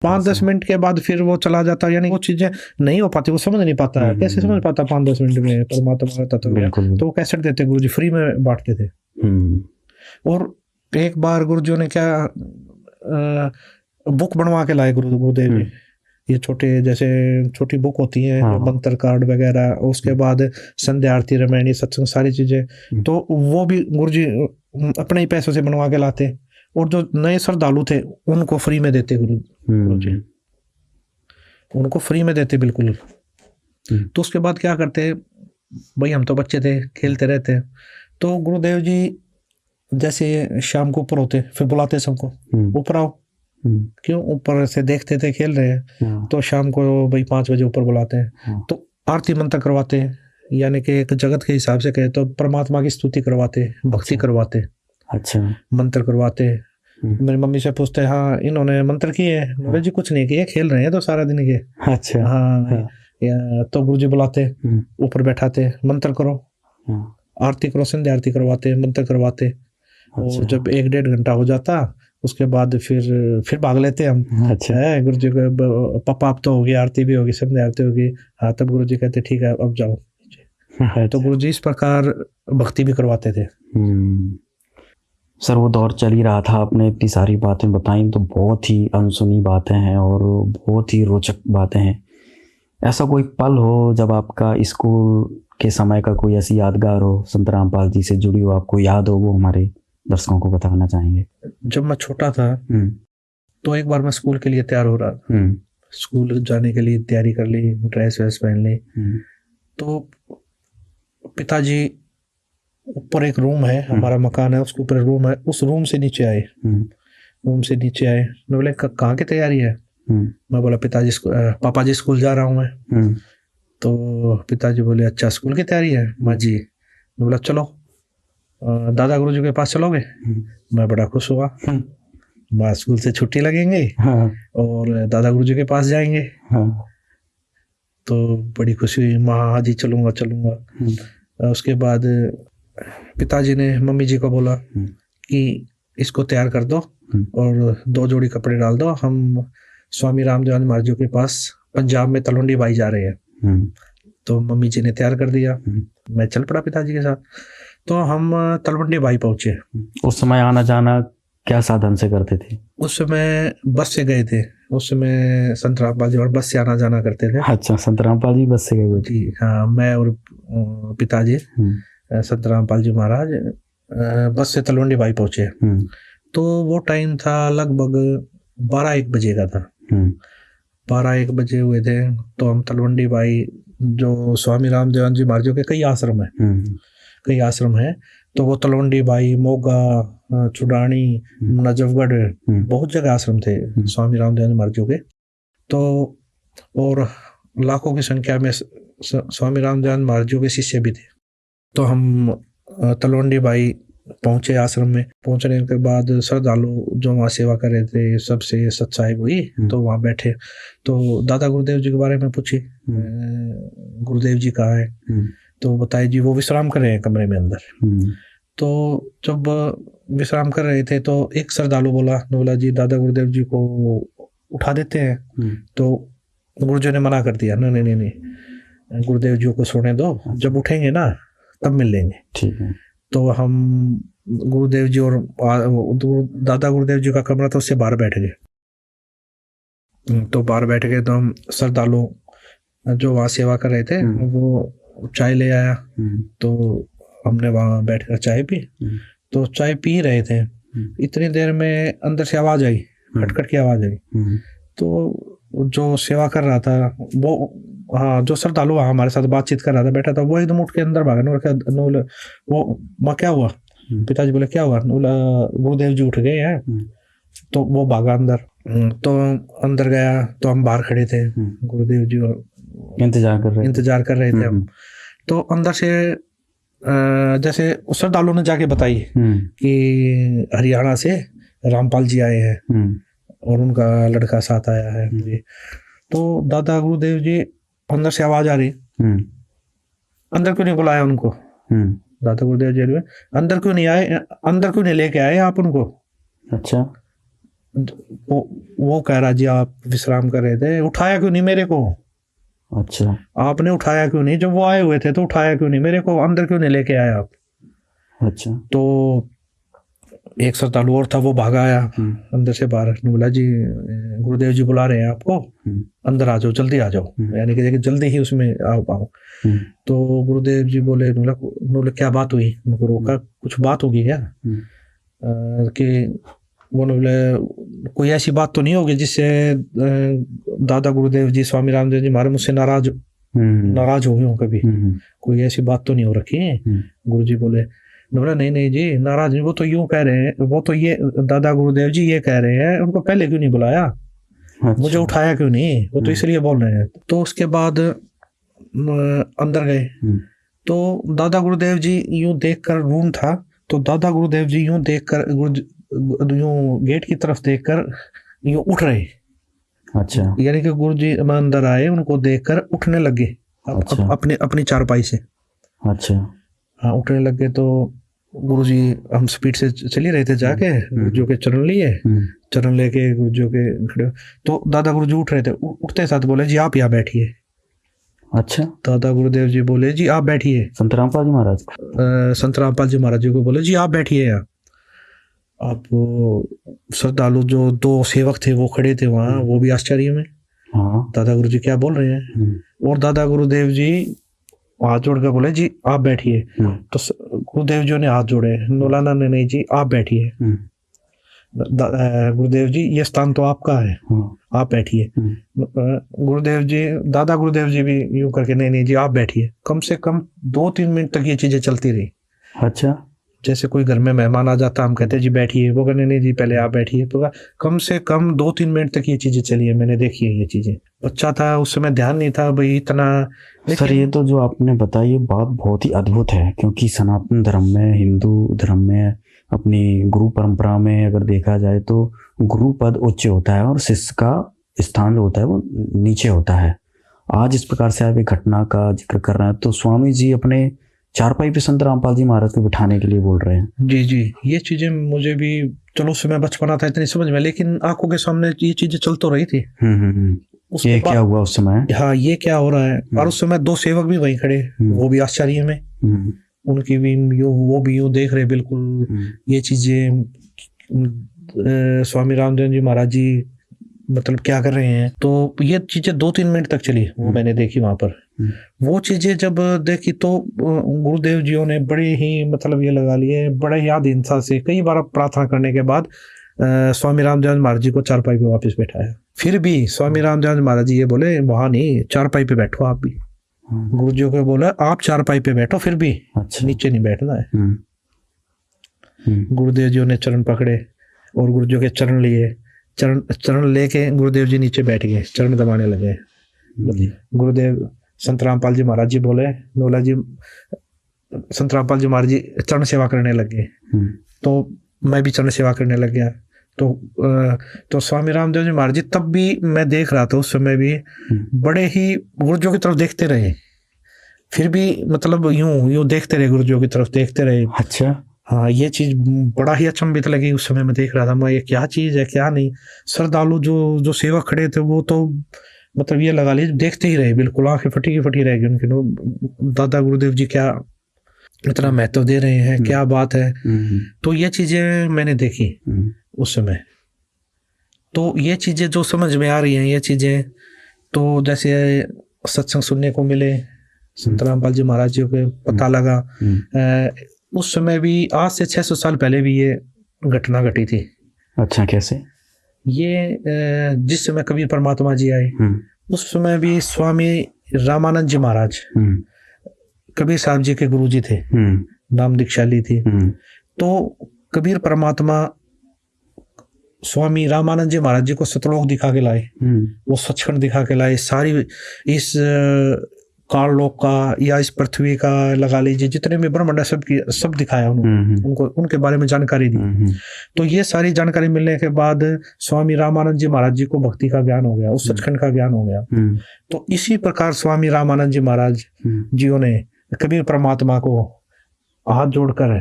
Speaker 2: 5-10 मिनट के बाद फिर वो चला जाता, यानी वो चीजें नहीं हो पाती, वो समझ नहीं पाता है, कैसे समझ पाता 5-10 मिनट में परमात्मा का तत्व। तो वो कैसेट देते, गुरुजी फ्री में बांटते थे। और एक बार गुरुजी ने क्या बुक बनवा के लाए गुरुदेव जी। ये छोटे जैसे छोटी बुक होती है,
Speaker 1: हाँ।
Speaker 2: मंत्र कार्ड वगैरह, उसके बाद संध्या आरती रामायणी सत्संग सारी चीजें, तो वो भी गुरुजी अपने ही पैसों से बनवा के लाते, और जो नए श्रद्धालु थे उनको फ्री में देते गुरुजी, उनको फ्री में देते बिल्कुल। तो उसके बाद क्या करते, भाई हम तो बच्चे थे, खेलते रहते, तो गुरुदेव जी जैसे शाम को ऊपर होते, फिर बुलाते सबको ऊपर आओ, क्यों ऊपर से देखते थे खेल रहे हैं, तो शाम को भाई 5 बजे ऊपर बुलाते हैं, तो आरती मंत्र करवाते हैं, यानी कि एक जगत के हिसाब से कहे तो परमात्मा की स्तुति करवाते, भक्ति करवाते,
Speaker 1: अच्छा
Speaker 2: मंत्र करवाते। मेरी मम्मी से पूछते, हाँ इन्होंने मंत्र किए? बोले जी कुछ नहीं किए, खेल रहे हैं तो सारा दिन के।
Speaker 1: अच्छा
Speaker 2: हाँ, तो गुरुजी बुलाते, ऊपर बैठाते, मंत्र करो, आरती करो, संध्या आरती करवाते, मंत्र करवाते, और जब 1-1.5 घंटा हो जाता उसके बाद फिर भाग लेते हम।
Speaker 1: अच्छा
Speaker 2: है गुरुजी को, पापा अब तो होगी, आरती भी होगी, संध्या आरती होगी, हाँ, तब गुरुजी कहते ठीक है अब जाओ। तो गुरुजी इस प्रकार भक्ति भी करवाते थे।
Speaker 1: सर वो दौर चल ही रहा था, आपने इतनी सारी बातें बताई तो बहुत ही अनसुनी बातें हैं और बहुत ही रोचक बातें हैं। ऐसा कोई पल हो जब आपका स्कूल के समय का कोई ऐसी यादगार हो, संत रामपाल जी से जुड़ी हो, आपको याद हो, वो हमारे दर्शकों को बताना चाहेंगे?
Speaker 2: जब मैं छोटा था तो एक बार मैं स्कूल के लिए तैयार हो रहा था, स्कूल जाने के लिए तैयारी कर ली, ड्रेस वेस पहन ली, तो पिताजी ऊपर एक रूम है, हमारा मकान है, उसके ऊपर रूम है, उस रूम से नीचे आए, मैं बोले कहाँ की तैयारी है? मैं बोला पिताजी पापा जी स्कूल जा रहा हूँ मैं। तो पिताजी बोले अच्छा स्कूल की तैयारी है? माँ जी। मैं बोला चलो दादा गुरुजी के पास चलोगे? मैं बड़ा खुश हुआ, माँ स्कूल से छुट्टी लगेंगे और दादा गुरुजी के पास जाएंगे, तो बड़ी खुशी हुई, माँ जी चलूंगा चलूंगा। उसके बाद पिताजी ने मम्मी जी को बोला कि इसको तैयार कर दो और 2 जोड़ी कपड़े डाल दो, हम स्वामी रामदेव महाराज जी के पास पंजाब में तलवंडी भाई जा रहे हैं। तो मम्मी जी ने तैयार कर दिया, मैं चल पड़ा पिताजी के साथ। तो हम तलवंडी भाई पहुंचे।
Speaker 1: उस समय आना जाना क्या साधन से करते थे?
Speaker 2: उस समय बस से गए थे, उस समय संत रामपाल जी और बस से आना जाना करते थे।
Speaker 1: अच्छा, संत रामपाल जी बस से गए थे?
Speaker 2: जी हाँ, मैं और पिताजी संत रामपाल जी महाराज बस से तलवंडी भाई पहुंचे। तो वो टाइम था लगभग 12-1 बजे का था, 12-1 बजे हुए थे। तो हम तलवंडी भाई, जो स्वामी रामदेव जी महाराज के कई आश्रम है, तो वो तलवंडी भाई, मोगा, चुडानी, नजफगढ़, बहुत जगह आश्रम थे स्वामी रामदेव महाराज के। तो और लाखों की संख्या में स्वामी रामदेव महाराज के शिष्य भी थे। तो हम तलवंडी भाई पहुंचे आश्रम में। पहुंचने के बाद श्रद्धालु जो वहाँ सेवा कर रहे थे सबसे सत्साहिब हुई, तो वहाँ बैठे, तो दादा गुरुदेव जी के बारे में पूछे, गुरुदेव जी कहाँ है? तो बताए जी वो विश्राम कर रहे हैं कमरे में अंदर। तो जब विश्राम कर रहे थे तो एक श्रद्धालु बोला जी दादा गुरुदेव जी को उठा देते हैं। तो गुरुजी ने मना कर दिया, नहीं, गुरुदेव जी को सोने दो, जब उठेंगे ना तब मिल लेंगे।
Speaker 1: ठीक है।
Speaker 2: तो हम गुरुदेव जी और दादा गुरुदेव जी का कमरा था, उससे बाहर बैठ गए। तो बाहर बैठ गए तो हम श्रद्धालु जो वहाँ सेवा कर रहे थे वो चाय ले आया, तो हमने वहाँ बैठकर चाय पी। तो चाय पी रहे थे, इतनी देर में अंदर से आवाज आई, खटखट की आवाज आई। तो जो सेवा कर रहा था वो, हाँ, जो श्रद्धालु वहाँ हमारे साथ बातचीत कर रहा था, बैठा था, वो एकदम उठ के अंदर भागा। वो माँ क्या हुआ? पिताजी बोले क्या हुआ? गुरुदेव जी उठ गए हैं। तो वो भागा अंदर। तो अंदर गया तो हम बाहर खड़े थे, गुरुदेव जी इंतजार कर रहे थे हम। तो अंदर से जैसे श्रद्धालु ने जाके बताई कि हरियाणा से रामपाल जी आए हैं और उनका लड़का साथ आया है। तो दादा गुरुदेव जी, अंदर से आवाज आ रही, अंदर क्यों नहीं बुलाया उनको? दादा गुरुदेव जी अंदर क्यों नहीं आए, अंदर क्यों नहीं लेके आए आप उनको?
Speaker 1: अच्छा।
Speaker 2: वो कह रहा जी आप विश्राम कर रहे थे, उठाया क्यों नहीं मेरे को?
Speaker 1: अच्छा,
Speaker 2: आपने उठाया क्यों नहीं? जब वो आए हुए थे तो उठाया क्यों नहीं मेरे को? अंदर क्यों नहीं लेके आए आप?
Speaker 1: अच्छा।
Speaker 2: तो एक श्रद्धालु और था, वो भागा आया अंदर से बाहर, बोला जी गुरुदेव जी बुला रहे हैं आपको, अंदर आ जाओ, जल्दी आ जाओ, यानी कि जल्दी ही उसमें आओ। तो गुरुदेव जी बोले, बोले क्या बात हुई? उनको रोका, कुछ बात होगी क्या? कि वो बोले कोई ऐसी बात तो नहीं होगी जिससे दादा गुरुदेव जी स्वामी रामदेव जी महाराज मुझसे नाराज हो गए हो कभी? कोई ऐसी बात तो नहीं हो रखी है? गुरु जी बोले नहीं जी, नाराज नहीं, वो तो यूं कह रहे हैं, वो तो ये दादा गुरुदेव जी ये कह रहे हैं, उनको पहले क्यों नहीं बुलाया? अच्छा। मुझे उठाया क्यों नहीं? वो तो इसलिए बोल रहे हैं। तो उसके बाद अंदर गए, तो दादा गुरुदेव जी यूं देखकर, रूम था, तो दादा गुरुदेव जी यूं देखकर, यूं गेट की तरफ देखकर यूं उठ रहे। अच्छा। यानी कि गुरु जी अंदर आए, उनको देखकर उठने लगे। अच्छा। अपनी चारपाई से। अच्छा। हाँ, उठने लगे। तो गुरु जी, हम स्पीड से चल ही रहे थे, जाके गुरुजी के चरण लिए, चरण लेके गुरुजी के खड़े, तो दादा गुरुजी उठ रहे थे। उठते साथ बोले जी आप यहाँ बैठिए। अच्छा। दादा गुरुदेव जी बोले जी आप बैठिए। संत रामपाल जी महाराज, संत रामपाल जी महाराज जी को बोले जी आप बैठिए यहाँ। अब श्रद्धालु जो दो सेवक थे वो खड़े थे वहाँ, वो भी आश्चर्य में, दादा गुरु जी क्या बोल रहे हैं। और दादा गुरुदेव जी हाथ जोड़ कर बोले जी आप बैठिए। तो गुरुदेव जी ने हाथ जोड़े, मौलाना ने नहीं जी आप बैठिए। गुरुदेव जी ये स्थान तो आपका है, आप बैठिए। गुरुदेव जी, दादा गुरुदेव जी भी यूं करके नहीं जी आप बैठिए। कम से कम 2-3 मिनट तक ये चीजें चलती रही। अच्छा। जैसे कोई घर में मेहमान आ जाता, हम कहते जी बैठिए, वो कहने नहीं जी पहले आप बैठिए। तो कम से कम 2-3 मिनट तक ये चीजें चली है, मैंने देखी है ये चीजें। बच्चा था उस समय, ध्यान नहीं था भाई इतना। सर ये तो जो आपने बताई, ये बात बहुत ही अद्भुत है, क्योंकि सनातन धर्म में, हिंदू धर्म में, अपनी गुरु परंपरा में अगर देखा जाए तो गुरु पद उच्च होता है और शिष्य का स्थान जो होता है वो नीचे होता है। आज इस प्रकार से आप एक घटना का जिक्र कर रहे हैं, तो स्वामी जी अपने चारपाई पे संत रामपाल जी महाराज को बिठाने के लिए बोल रहे हैं। जी जी, ये चीजें मुझे भी, चलो उस समय बचपना था इतनी समझ में, लेकिन आंखों के सामने ये चीजें चल तो रही थी। ये क्या हुआ उस समय? हाँ, ये क्या हो रहा है। और उस समय 2 सेवक भी वहीं खड़े, वो भी आश्चर्य में, उनकी भी वो भी यूं देख रहे बिल्कुल ये चीजें, स्वामी रामदेव जी महाराज जी मतलब क्या कर रहे हैं। तो ये चीजें 2-3 मिनट तक चली, वो मैंने देखी वहां पर। वो चीजें जब देखी तो गुरुदेव जी ने बड़े ही मतलब ये लगा लिए, बड़े ही आधीनता से कई बार प्रार्थना करने के बाद स्वामी रामदेव महाराज जी को चारपाई पे वापस बैठाया। फिर भी स्वामी रामदेव महाराज जी ये बोले वहां नहीं, चारपाई पे बैठो आप भी। गुरु जी को बोला आप चारपाई पे बैठो, फिर भी अच्छा। नीचे नहीं बैठना है। गुरुदेव जी ने चरण पकड़े और गुरु जी के चरण लिए, चरण लेके गुरुदेव जी नीचे बैठ गए, चरण दबाने लगे। गुरुदेव संत रामपाल जी महाराज जी बोले, बोला जी, संत रामपाल जी महाराज जी चरण सेवा करने लगे। तो मैं भी चरण सेवा करने लग गया। तो स्वामी रामदेव जी महाराज जी तब भी मैं देख रहा था, उस समय भी बड़े ही गुरुजों की तरफ देखते रहे, फिर भी मतलब यूं देखते रहे, गुरुजों की तरफ देखते रहे। अच्छा। हाँ, ये चीज बड़ा ही अचंभित लगी उस समय। मैं देख रहा था, मैं ये क्या चीज है क्या नहीं। श्रद्धालु जो सेवक खड़े थे वो तो मतलब ये लगा लीजिए देखते ही रहे, बिल्कुल आंखें फटी की फटी रह गई उनकी। दादा गुरुदेव जी क्या इतना महत्व दे रहे हैं, क्या बात है। तो ये चीजें मैंने देखी उस समय। तो ये चीजें जो समझ में आ रही हैं, ये चीजें तो जैसे सत्संग सुनने को मिले, संत रामपाल जी महाराज जी को पता लगा। उस समय भी आज से 600 साल पहले भी ये घटना घटी थी। अच्छा, कैसे? ये जिस समय कबीर परमात्मा जी आए उस समय भी स्वामी रामानंद जी महाराज कबीर साहब जी के गुरु जी थे, नाम दीक्षा ली थी। तो कबीर परमात्मा स्वामी रामानंद जी महाराज जी को सतलोक दिखा के लाए, वो सचखंड दिखा के लाए, सारी इस काल लोक का या इस पृथ्वी का लगा लीजिए जितने भी ब्रह्मांड सब दिखाया उन्होंने, उनको उनके बारे में जानकारी दी। तो ये सारी जानकारी मिलने के बाद स्वामी रामानंद जी महाराज जी को भक्ति का ज्ञान हो गया, उस सचखंड का ज्ञान हो गया। तो इसी प्रकार स्वामी रामानंद जी महाराज जी ने कबीर परमात्मा को हाथ जोड़कर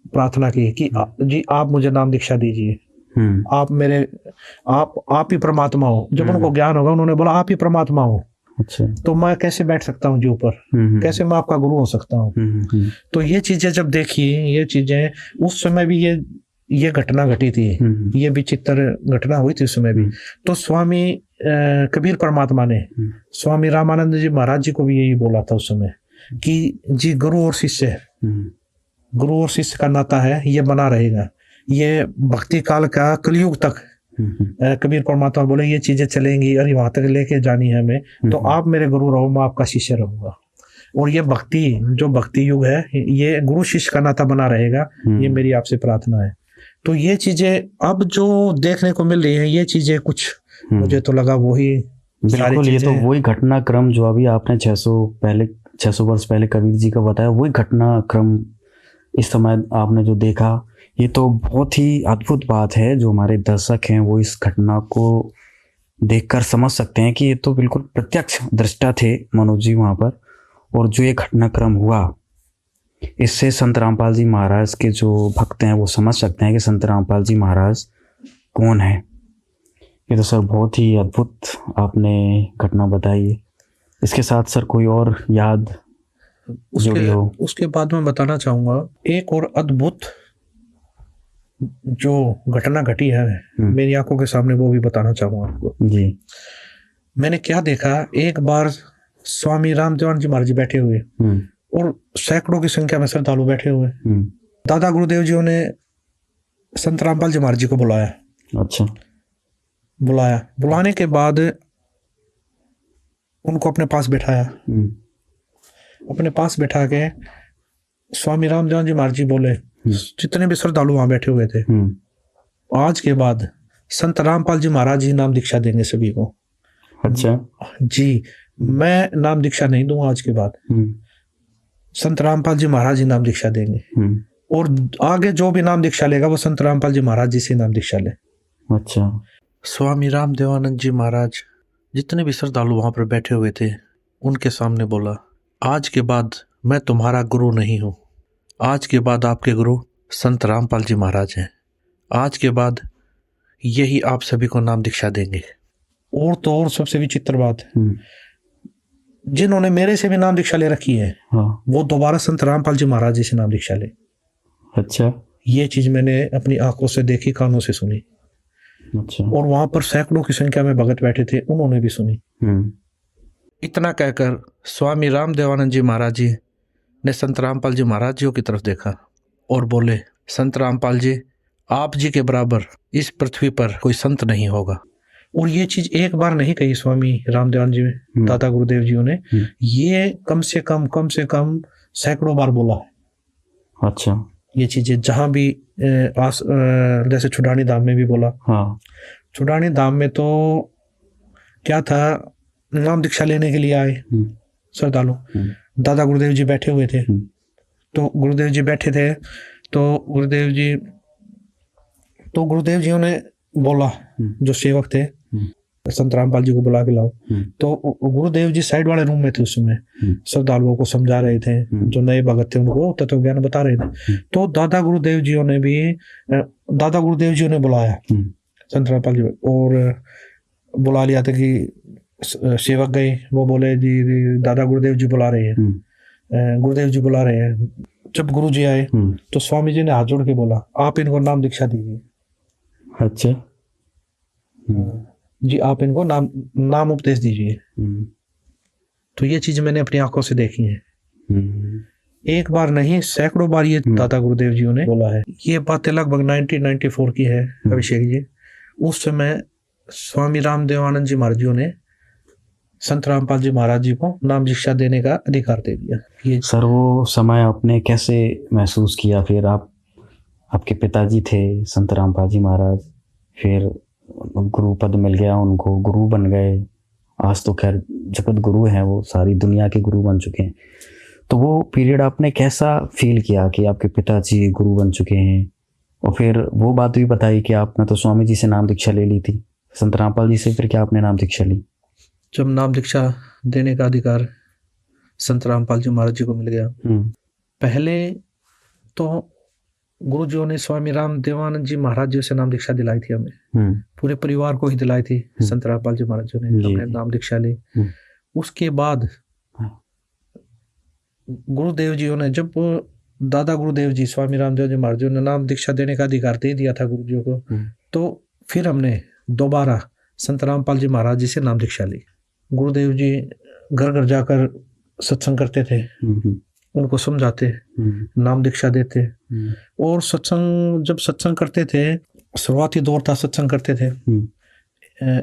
Speaker 2: प्रार्थना की कि जी आप मुझे नाम दीक्षा दीजिए, आप मेरे आप ही परमात्मा हो। जब उनको ज्ञान होगा उन्होंने बोला आप ही परमात्मा हो। अच्छा। तो मैं कैसे बैठ सकता हूँ जी ऊपर, कैसे मैं आपका गुरु हो सकता हूँ। तो ये चीजें जब देखी, ये चीजें उस समय भी ये घटना घटी थी, ये विचित्र घटना हुई थी उस समय भी। तो स्वामी कबीर परमात्मा ने स्वामी रामानंद जी महाराज जी को भी यही बोला था उस समय कि जी गुरु और शिष्य, गुरु और शिष्य का नाता है, ये बना रहेगा, ये भक्ति काल का कलयुग तक। कबीर परमात्मा बोले ये चीजें चलेंगी और वहां तक लेके जानी है हमें, तो आप मेरे गुरु रहो, मैं आपका शिष्य रहूंगा। और ये भक्ति, जो भक्ति युग है, ये गुरु शिष्य का नाता बना रहेगा, ये मेरी आपसे प्रार्थना है। तो ये चीजें अब जो देखने को मिल रही है, ये चीजें कुछ मुझे तो लगा वही
Speaker 1: बिल्कुल, ये तो वही घटनाक्रम जो अभी आपने 600 वर्ष पहले कबीर जी का बताया, वही घटनाक्रम इस समय आपने जो देखा, ये तो बहुत ही अद्भुत बात है। जो हमारे दर्शक हैं वो इस घटना को देखकर समझ सकते हैं कि ये तो बिल्कुल प्रत्यक्ष दृष्टा थे मनोज जी वहाँ पर। और जो ये घटनाक्रम हुआ, इससे संत रामपाल जी महाराज के जो भक्त हैं वो समझ सकते हैं कि संत रामपाल जी महाराज कौन है। ये तो सर बहुत ही अद्भुत आपने घटना बताई है। इसके साथ सर कोई और याद जुड़ी हो?
Speaker 2: उसके बाद मैं बताना चाहूँगा एक और अद्भुत जो घटना घटी है मेरी आंखों के सामने, वो भी बताना चाहूँगा आपको
Speaker 1: जी।
Speaker 2: मैंने क्या देखा, एक बार स्वामी रामदेवानंद जी महाराज जी बैठे हुए और सैकड़ों की संख्या में श्रद्धालु बैठे हुए। दादा गुरुदेव जी ने संत रामपाल जी महाराज जी को बुलाया।
Speaker 1: अच्छा।
Speaker 2: बुलाने के बाद उनको अपने पास बैठाया। अपने पास बैठा के स्वामी रामदेवानंद जी महाराज जी बोले, जितने भी श्रद्धालु वहां बैठे हुए थे, आज के बाद संत रामपाल जी महाराज जी नाम दीक्षा देंगे सभी को।
Speaker 1: अच्छा
Speaker 2: जी, मैं नाम दीक्षा नहीं दूंगा आज के बाद, संत रामपाल जी महाराज जी नाम दीक्षा देंगे। और आगे जो भी नाम दीक्षा लेगा वो संत रामपाल जी महाराज जी से नाम दीक्षा ले।
Speaker 1: अच्छा।
Speaker 2: स्वामी रामदेवानंद जी महाराज जितने भी श्रद्धालु वहां पर बैठे हुए थे उनके सामने बोला, आज के बाद मैं तुम्हारा गुरु नहीं हूँ, आज के बाद आपके गुरु संत रामपाल जी महाराज हैं। आज के बाद यही आप सभी को नाम दीक्षा देंगे। और तो और सबसे विचित्र बात, जिन्होंने मेरे से भी नाम दीक्षा ले रखी है,
Speaker 1: हाँ।
Speaker 2: वो दोबारा संत रामपाल जी महाराज जी से नाम दीक्षा ले।
Speaker 1: अच्छा।
Speaker 2: ये चीज मैंने अपनी आंखों से देखी, कानों से सुनी।
Speaker 1: अच्छा।
Speaker 2: और वहां पर सैकड़ों की संख्या में भगत बैठे थे, उन्होंने भी सुनी। इतना कहकर स्वामी रामदेवानंद जी महाराज जी ने संत रामपाल जी महाराज जी की तरफ देखा और बोले, संत रामपाल जी, आप जी के बराबर इस पृथ्वी पर कोई संत नहीं होगा। और ये चीज एक बार नहीं कही स्वामी रामदेवानंद जी, दादा गुरुदेव जी ने, ये कम से कम सैकड़ों बार बोला है।
Speaker 1: अच्छा।
Speaker 2: ये चीजें जहां भी जैसे छुडानी धाम में भी बोला।
Speaker 1: हाँ।
Speaker 2: छुडानी धाम में तो क्या था, नाम दीक्षा लेने के लिए आए श्रद्धालु, दादा गुरुदेव जी बैठे हुए थे। तो गुरुदेव जी बैठे थे, तो गुरुदेव जी ने बोला, जो सेवक थे, संत रामपाल जी को बुला के लाओ। तो गुरुदेव जी साइड वाले रूम में थे उस समय, श्रद्धालुओं को समझा रहे थे, जो नए भगत थे उनको तत्व ज्ञान बता रहे थे। तो दादा गुरुदेव जी ने बुलाया संत रामपाल जी, और बुला लिया था कि सेवक गए, वो बोले जी दादा गुरुदेव जी बुला रहे हैं, गुरुदेव जी बुला रहे हैं। जब गुरु जी आए तो स्वामी जी ने हाथ जोड़ के बोला, आप इनको नाम दीक्षा दीजिए।
Speaker 1: अच्छा।
Speaker 2: जी, आप इनको नाम उपदेश दीजिए। तो ये चीज मैंने अपनी आंखों से देखी है। एक बार नहीं, सैकड़ों बार ये दादा गुरुदेव जी ने बोला है। ये बातें लगभग 1994 की है अभिषेक जी। उस समय स्वामी रामदेवानंद जी महाराज जी ने संत रामपाल जी महाराज जी को नाम दीक्षा देने का अधिकार दे दिया। ये
Speaker 1: सर वो समय आपने कैसे महसूस किया? फिर आपके पिताजी थे संत रामपाल जी महाराज, फिर गुरु पद मिल गया उनको, गुरु बन गए। आज तो खैर जगत गुरु हैं, वो सारी दुनिया के गुरु बन चुके हैं। तो वो पीरियड आपने कैसा फील किया कि आपके पिताजी गुरु बन चुके हैं? और फिर वो बात भी बताई कि आपने तो स्वामी जी से नाम दीक्षा ले ली थी, संत रामपाल जी से फिर क्या आपने नाम दीक्षा ली?
Speaker 2: जब नाम दीक्षा देने का अधिकार संत रामपाल जी महाराज जी को मिल गया, पहले तो गुरु जी ने स्वामी रामदेवानंद जी महाराज जी से नाम दीक्षा दिलाई थी हमें, पूरे परिवार को ही दिलाई थी। संत रामपाल जी महाराज जी ने हमने नाम दीक्षा ली। उसके बाद गुरुदेव जी ने, जब दादा गुरुदेव जी स्वामी रामदेव जी महाराज जी ने नाम दीक्षा देने का अधिकार दे दिया था गुरु जी को। तो फिर हमने दोबारा संत रामपाल जी महाराज जी से नाम दीक्षा ली। गुरुदेव जी घर घर जाकर सत्संग करते थे, उनको समझाते, नाम दीक्षा देते। और जब सत्संग करते थे, शुरुआती दौर था, सत्संग करते थे,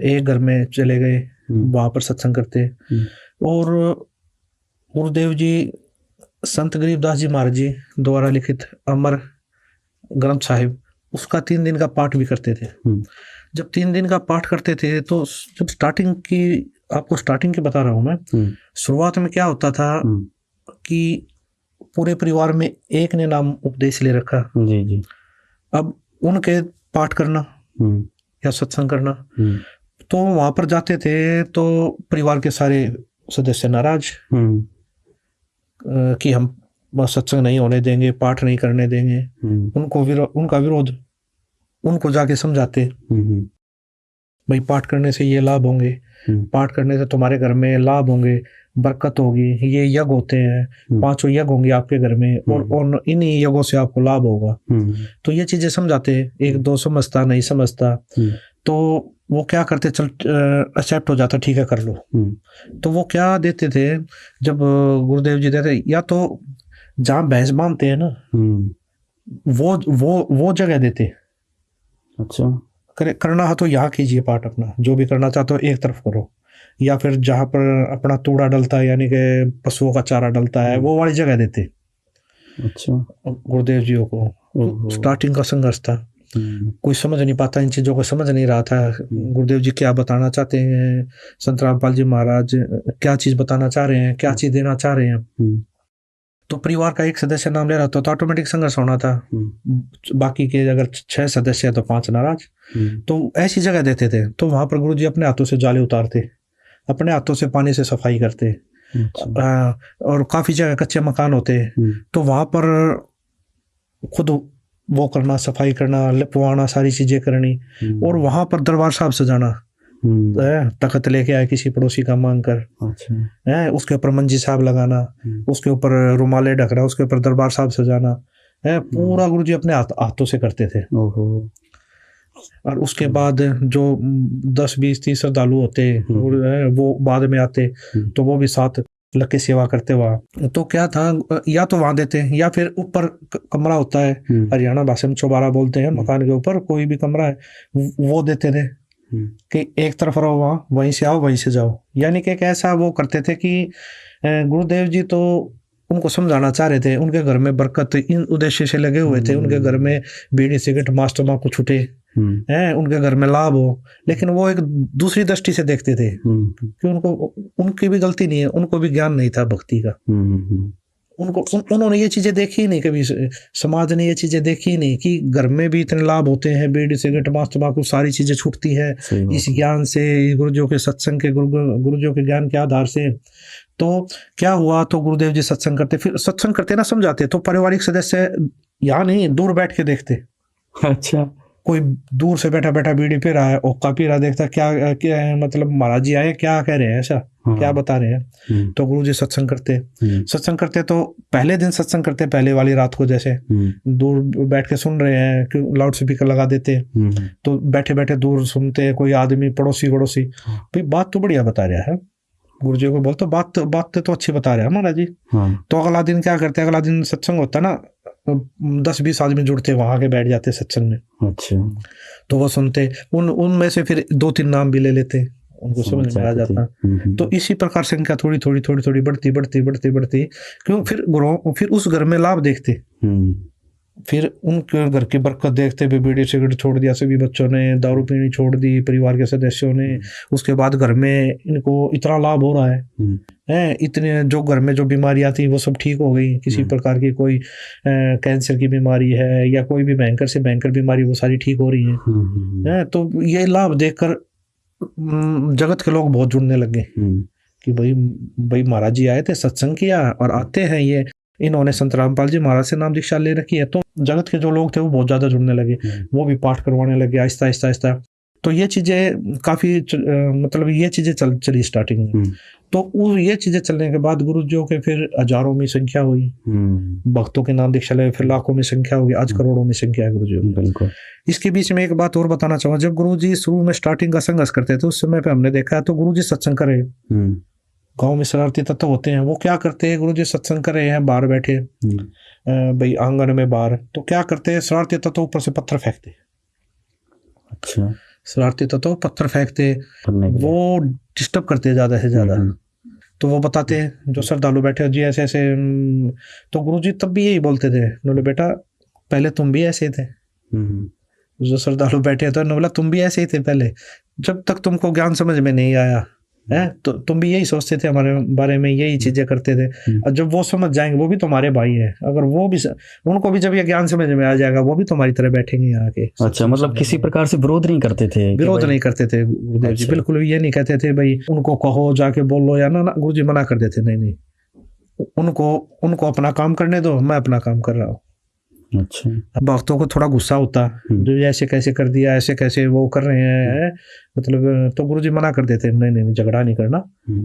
Speaker 2: एक घर में चले गए, वहां पर सत्संग करते। और गुरुदेव जी संत गरीबदास जी महाराज जी द्वारा लिखित अमर ग्रंथ साहिब, उसका 3 दिन का पाठ भी करते थे। जब 3 दिन का पाठ करते थे तो जब आपको स्टार्टिंग की बता रहा हूं मैं, शुरुआत में क्या होता था कि पूरे परिवार में एक ने नाम उपदेश ले रखा जी। अब उनके पाठ करना या सत्संग करना, तो वहां पर जाते थे तो परिवार के सारे सदस्य नाराज कि हम सत्संग नहीं होने देंगे, पाठ नहीं करने देंगे। उनका विरोध, उनको जाके समझाते, भाई पाठ करने से ये लाभ होंगे, पाठ करने से तुम्हारे घर में लाभ होंगे, बरकत होगी, ये यज्ञ होते हैं, 5 यज्ञ होंगे आपके घर में, और इन्हीं यज्ञों से आपको लाभ होगा। तो ये चीजें समझाते। एक दो समझता नहीं समझता, तो वो क्या करते, चल एक्सेप्ट हो जाता, ठीक है कर लो। तो वो क्या देते थे, जब गुरुदेव जी देते, या तो जहाँ भैंस बांधते हैं ना, वो जगह देते। अच्छा, करना है तो यहाँ कीजिए पाठ अपना, जो भी करना चाहते हो एक तरफ करो, या फिर जहाँ पर अपना तूड़ा डलता है, यानी कि पशुओं का चारा डलता है, वो वाली जगह देते। अच्छा, गुरुदेव जी को स्टार्टिंग का संघर्ष था, कोई समझ नहीं पाता, इन चीजों को समझ नहीं रहा था। गुरुदेव जी क्या बताना चाहते हैं, संत रामपाल जी महाराज क्या चीज बताना चाह रहे हैं, क्या चीज देना चाह रहे हैं। तो परिवार का एक सदस्य नाम ले रहा था तो ऑटोमेटिक संघर्ष होना था। बाकी के अगर 6 सदस्य है तो 5 नाराज। तो ऐसी जगह देते थे। तो वहां पर गुरुजी अपने हाथों से जाले उतारते, अपने हाथों से पानी से सफाई करते। और काफी जगह कच्चे मकान होते, तो वहां पर खुद वो करना, सफाई करना, लिपवाना, सारी चीजें करनी। और वहां पर दरबार साहब सजाना, तखत लेके आए किसी पड़ोसी का मांग कर, अच्छा, उसके ऊपर मंजी साहब लगाना, उसके ऊपर रुमाले ढकना, उसके ऊपर दरबार साहब सजाना, पूरा गुरुजी अपने हाथों से करते थे। और उसके बाद जो 10, 20, 30 श्रद्धालु होते वो बाद में आते, तो वो भी साथ लग के सेवा करते वहाँ। तो क्या था, या तो वहां देते, या फिर ऊपर कमरा होता है, हरियाणा भाषा में चौबारा बोलते हैं, मकान के ऊपर कोई भी कमरा है, वो देते थे कि एक तरफ रहो, वहाँ वहीं से आओ वहीं से जाओ। यानी कि ऐसा वो करते थे कि गुरुदेव जी तो उनको समझाना चाह रहे थे, उनके घर में बरकत इन उद्देश्य से लगे हुए थे, उनके घर में बीड़ी सिगरेट मांस तंबाकू छूटे हैं, उनके घर में लाभ हो। लेकिन वो एक दूसरी दृष्टि से देखते थे कि उनकी भी गलती नहीं है, उनको भी ज्ञान नहीं था भक्ति का। उन्होंने ये चीजें देखी नहीं, कभी समाज ने ये चीजें देखी नहीं कि घर में भी इतने लाभ होते हैं, बीड़ी सिगरेट मांस तंबाकू सारी चीजें छूटती है इस ज्ञान से, गुरुजों के सत्संग के, गुरुजों के ज्ञान के आधार से। तो क्या हुआ, तो गुरुदेव जी सत्संग करते, फिर सत्संग करते ना समझाते, तो पारिवारिक सदस्य यहाँ नहीं, दूर बैठ के देखते। अच्छा, कोई दूर से बैठा बैठा बीड़ी पी रहा है, ओक्का पी रहा, देखता क्या मतलब महाराज जी आए, क्या कह रहे हैं, ऐसा क्या बता रहे हैं। तो गुरु जी सत्संग करते तो पहले दिन सत्संग करते, पहले वाली रात को जैसे दूर बैठ के सुन रहे हैं, क्यों लाउड स्पीकर लगा देते, तो बैठे बैठे दूर सुनते, कोई आदमी पड़ोसी भाई बात तो बढ़िया बता रहा है, गुरु जी को बोलते बात तो अच्छी बता रहे हैं महाराज जी। तो अगला दिन क्या करते, अगला दिन सत्संग होता ना, 10-20 आदमी जुड़ते, वहां के बैठ जाते सत्संग में। अच्छा, तो वो सुनते, उनमें से फिर 2-3 नाम भी ले लेते, उनको समझ में आ जाता। तो इसी प्रकार संख्या थोड़ी बढ़ती, क्यों, फिर उस घर में लाभ देखते, फिर उनके घर की बरकत देखते भी, बीड़ी सिगरेट छोड़ दिया सभी बच्चों ने, दारू पीनी छोड़ दी परिवार के सदस्यों ने। उसके बाद घर में इनको इतना लाभ हो रहा है, इतने जो घर में जो बीमारियां थी वो सब ठीक हो गई, किसी प्रकार की कोई कैंसर की बीमारी है या कोई भी भयंकर से भयंकर बीमारी, वो सारी ठीक हो रही है। तो ये लाभ देखकर जगत के लोग बहुत जुड़ने लगे कि भाई महाराज जी आए थे, सत्संग किया और आते हैं, ये इन्होंने संत रामपाल जी महाराज से नाम दीक्षा ले रखी है। तो जगत के जो लोग थे वो बहुत ज्यादा जुड़ने लगे, वो भी पाठ करवाने लगे आहिस्ता आहिस्ता। तो ये चीजें काफी मतलब ये चीजें चली स्टार्टिंग में। तो वो ये चीजें चलने के बाद गुरुजियों के फिर हजारों में संख्या हुई, भक्तों के नाम दीक्षा लगे, फिर लाखों में संख्या हुई, आज करोड़ों में संख्या है गुरुजियों की।
Speaker 1: बिल्कुल।
Speaker 2: इसके बीच में एक बात और बताना चाहूंगा, जब गुरुजी शुरू में स्टार्टिंग का संघर्ष करते थे उस समय पे हमने देखा है तो गुरुजी सत्संग कर रहे, गाँव में शरारती तत्व होते हैं, वो क्या करते हैं, गुरुजी सत्संग कर रहे हैं, बाहर बैठे भाई आंगन में बाहर, तो क्या करते हैं, शरारती तत्व ऊपर से पत्थर फेंकते।
Speaker 1: अच्छा।
Speaker 2: शरारती तत्व पत्थर फेंकते, वो डिस्टर्ब करते ज्यादा से ज्यादा। तो वो बताते हैं जो श्रद्धालु बैठे जी ऐसे ऐसे, तो गुरुजी तब भी यही बोलते थे, बोले बेटा पहले तुम भी ऐसे थे। जो श्रद्धालु बैठे थे बोला तुम भी ऐसे ही थे पहले, जब तक तुमको ज्ञान समझ में नहीं आया है तो तुम भी यही सोचते थे हमारे बारे में, यही चीजें करते थे। और जब वो समझ जाएंगे, वो भी तुम्हारे भाई है, अगर वो भी उनको भी जब ये ज्ञान समझ में आ जाएगा वो भी तुम्हारी तरह बैठेंगे यहाँ के।
Speaker 1: अच्छा, मतलब किसी प्रकार से विरोध नहीं करते थे?
Speaker 2: विरोध नहीं करते थे गुरुदेव जी, बिल्कुल ये नहीं कहते थे भाई उनको कहो जाके बोलो या ना, गुरुजी मना कर देते, नहीं उनको अपना काम करने दो, मैं अपना काम कर रहा हूँ।
Speaker 1: अच्छा।
Speaker 2: भक्तों को थोड़ा गुस्सा होता, जो ऐसे कैसे कर दिया, ऐसे कैसे वो कर रहे हैं, मतलब तो गुरुजी मना कर देते, नहीं झगड़ा नहीं करना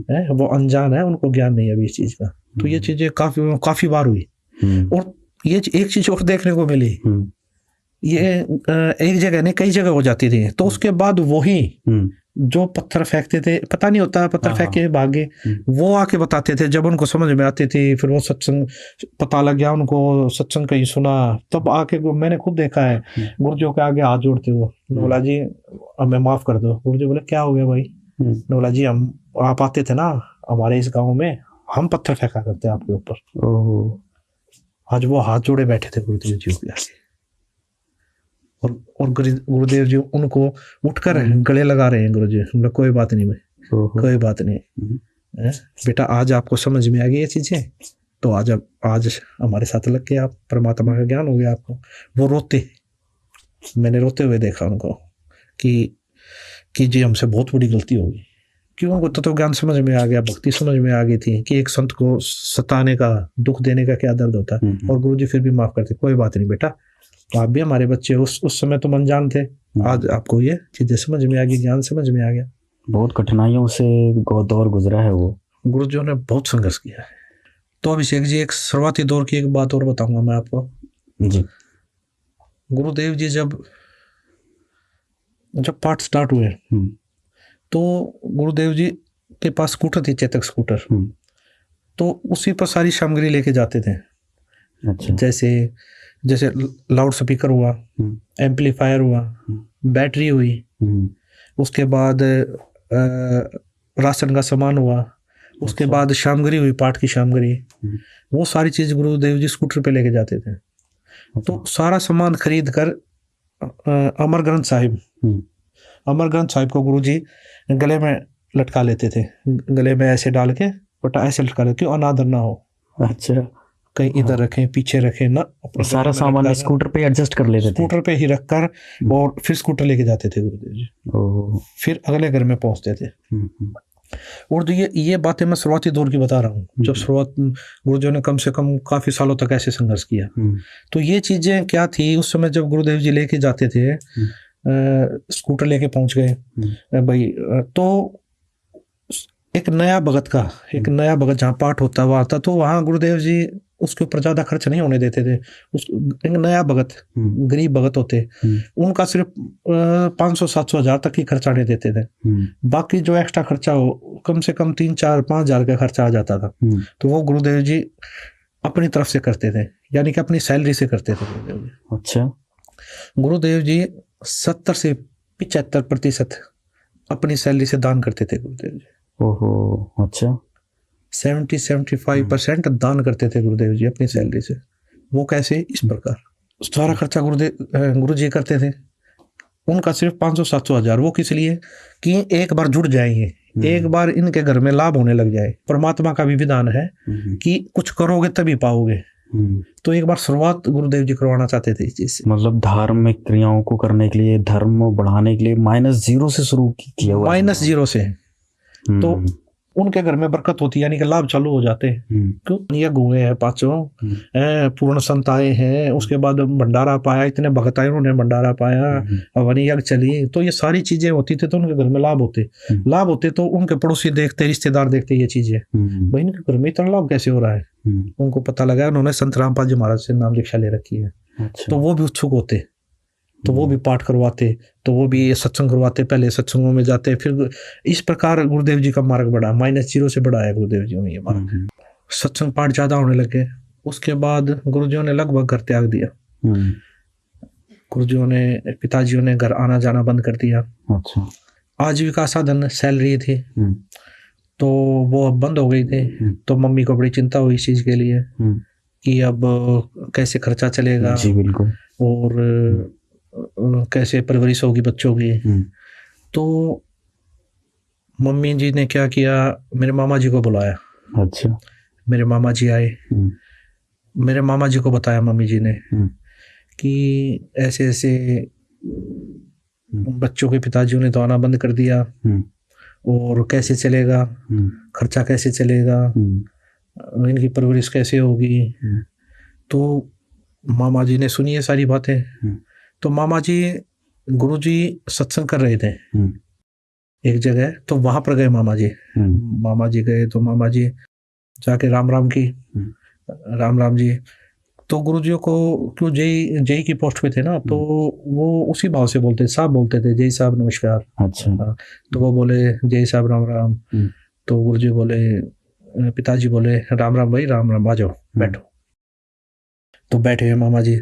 Speaker 2: है, वो अनजान है, उनको ज्ञान नहीं है अभी इस चीज का। तो ये चीजें काफी बार हुई। और ये एक चीज और देखने को मिली, ये एक जगह नहीं कई जगह हो जाती थी। तो उसके बाद वही जो पत्थर फेंकते थे, पता नहीं होता पत्थर फेंक के भागे, वो आके बताते थे जब उनको समझ में आती थी, फिर वो सत्संग पता लग गया उनको, सत्संग कहीं सुना, तब आके मैंने खुद देखा है गुरुजियों के आगे हाथ जोड़ते हुए, बोला जी हमें माफ कर दो। गुरुजी बोले क्या हो गया भाई? बोला जी हम आप आते थे ना हमारे इस गाँव में, हम पत्थर फेंका करते आपके ऊपर। आज वो हाथ जोड़े बैठे थे गुरुदेव जी के आगे, और गुरुदेव जी उनको उठकर गले लगा रहे हैं। गुरुजी मतलब कोई बात नहीं भाई, कोई बात नहीं बेटा, आज आपको समझ में आ गई ये चीजें, तो आज हमारे साथ लग के आप परमात्मा का ज्ञान हो गया आपको। वो रोते, मैंने रोते हुए देखा उनको कि जी हमसे बहुत बड़ी गलती होगी, क्यों? उनको तो ज्ञान समझ में आ गया, भक्ति समझ में आ गई थी कि एक संत को सताने का, दुख देने का क्या दर्द होता है। और गुरुजी फिर भी माफ करते, कोई बात नहीं बेटा, आप भी हमारे बच्चे, उस समय तुम अनजान थे, आज आपको ये चीजें समझ में आ गई, ज्ञान समझ में आ गया।
Speaker 1: बहुत कठिनाइयों से दौर गुजरा है वो,
Speaker 2: गुरुजियों ने बहुत संघर्ष किया है। तो अभिषेक जी एक शुरुआती दौर की एक बात और बताऊंगा मैं आपको
Speaker 1: जी।
Speaker 2: गुरुदेव जी जब पाठ स्टार्ट हुए तो गुरुदेव जी के पास स्कूटर थी, चेतक स्कूटर, तो उसी पर सारी सामग्री लेके जाते थे।
Speaker 1: अच्छा।
Speaker 2: जैसे लाउड स्पीकर हुआ, एम्पलीफायर हुआ, बैटरी हुई, उसके बाद राशन का सामान हुआ, उसके बाद सामग्री हुई, पाठ की सामग्री, वो सारी चीज गुरुदेव जी स्कूटर पे लेके जाते थे। तो सारा सामान खरीद कर अमर ग्रंथ साहिब को गुरुजी गले में लटका लेते थे, गले में ऐसे डाल के बटा ऐसे लटका लेते, क्यों अनादर ना हो।
Speaker 1: अच्छा।
Speaker 2: कहीं इधर रखें, पीछे रखें ना,
Speaker 1: सारा सामान स्कूटर पे एडजस्ट कर लेते थे,
Speaker 2: स्कूटर पे ही रखकर, और फिर स्कूटर लेके जाते थे गुरुदेव जी, फिर अगले घर में पहुंचते थे। और जो ये बातें मैं शुरुआती दौर की बता रहा हूँ, जब शुरुआत गुरुदेव ने कम से कम काफी सालों तक ऐसे संघर्ष किया। तो ये चीजें क्या थी उस समय जब गुरुदेव जी लेके जाते थे, स्कूटर लेके पहुंच गए भाई, तो एक नया भगत जहाँ पाठ होता हुआ आता, तो वहाँ गुरुदेव जी उसके ऊपर ज्यादा खर्च नहीं होने देते थे। एक नया भगत, गरीब भगत होते, उनका सिर्फ 500-700 हज़ार तक ही खर्चा आने देते थे। बाकी जो एक्स्ट्रा खर्चा हो, कम से कम 3-4-5 हज़ार का खर्चा आ जाता था। तो वो गुरुदेव जी अपनी तरफ से करते थे, यानी कि अपनी सैलरी से करते थे गुरुदेव जी।
Speaker 1: अच्छा।
Speaker 2: गुरुदेव जी 70 से 75% अपनी सैलरी से दान करते थे गुरुदेव जी।
Speaker 1: ओहो, अच्छा।
Speaker 2: 70-75% दान करते थे गुरुदेव जी अपनी सैलरी से। वो कैसे? इस प्रकार सारा खर्चा गुरु जी करते थे। उनका सिर्फ 500-700 हज़ार, वो किस लिए कि एक बार जुड़ जाएंगे, एक बार इनके घर में लाभ होने लग जाए। परमात्मा का भी विधान है कि कुछ करोगे तभी पाओगे। तो एक बार शुरुआत गुरुदेव जी करवाना चाहते थे इस चीज से,
Speaker 1: मतलब धार्मिक क्रियाओं को करने के लिए, धर्म बढ़ाने के लिए -0 से शुरू किया हुआ,
Speaker 2: -0 से। तो उनके घर में बरकत होती है, यानी कि लाभ चालू हो जाते हैं। क्यों? ये गुए हैं पांचों, पूर्ण संत आए हैं, उसके बाद भंडारा पाया, इतने भगत आए उन्होंने भंडारा पाया, हवन यज्ञ चली, तो ये सारी चीजें होती थी, तो उनके घर में लाभ होते तो उनके पड़ोसी देखते, रिश्तेदार देखते ये चीजें, भाई इनके घर में इतना लाभ कैसे हो रहा है। उनको पता लगा, उन्होंने संत रामपाल जी महाराज से नाम दीक्षा ले रखी है। तो वो भी उत्सुक होते, तो वो भी पाठ करवाते, तो वो भी सत्संग करवाते, पहले सत्संगों में जाते। फिर इस प्रकार गुरुदेव जी का मार्ग बढ़ा, -0 से बढ़ा है गुरुदेव जी में ये मार्ग। सत्संग पाठ ज्यादा होने लगे, उसके बाद गुरुजियों ने लगभग घर त्याग दिया। गुरुजियों ने, पिताजियों ने घर आना जाना बंद कर दिया।
Speaker 1: अच्छा।
Speaker 2: आजीविका साधन सैलरी थी, तो वो अब बंद हो गई थी। तो मम्मी को बड़ी चिंता हुई इस चीज के लिए कि अब कैसे खर्चा चलेगा।
Speaker 1: जी बिल्कुल।
Speaker 2: और कैसे परवरिश होगी बच्चों की। तो मम्मी जी ने क्या किया, मेरे मामा जी को बुलाया।
Speaker 1: अच्छा।
Speaker 2: मेरे मामा जी आए, मेरे मामा जी को बताया मम्मी जी ने कि ऐसे ऐसे बच्चों के पिताजियों ने तो आना बंद कर दिया, और कैसे चलेगा, खर्चा कैसे चलेगा, इनकी परवरिश कैसे होगी। तो मामा जी ने सुनी ये सारी बातें। तो मामा जी, गुरु जी सत्संग कर रहे थे एक जगह, तो वहां पर गए मामा जी। मामा जी गए तो मामा जी जाके राम राम की, राम राम जी। तो गुरु जी को, क्यों जय की पोस्ट पे थे ना, तो वो उसी भाव से बोलते, साहब बोलते थे, जय साहब नमस्कार।
Speaker 1: अच्छा।
Speaker 2: तो वो बोले जय साहब राम राम। तो गुरु जी बोले, पिताजी बोले राम राम भाई, राम राम, आ जाओ बैठो। तो बैठे हैं मामा जी।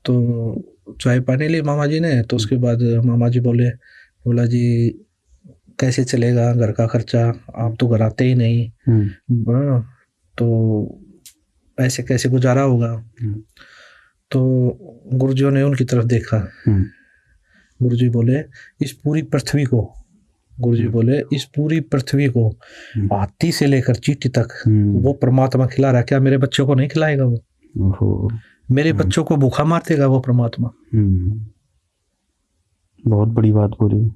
Speaker 2: तो चाय पानी ली मामा जी ने। तो उसके बाद मामा जी बोला जी कैसे चलेगा घर का खर्चा, आप तो घर आते ही नहीं, तो ऐसे कैसे गुजारा होगा। तो गुरुजियों ने उनकी तरफ देखा। गुरुजी बोले इस पूरी पृथ्वी को, गुरुजी बोले इस पूरी पृथ्वी को हाथी से लेकर चींटी तक वो परमात्मा खिला रहा है, क्या मेरे बच्चों को नहीं खिलाएगा वो? मेरे बच्चों को भूखा मार देगा वो परमात्मा?
Speaker 1: बहुत बड़ी बात बोली।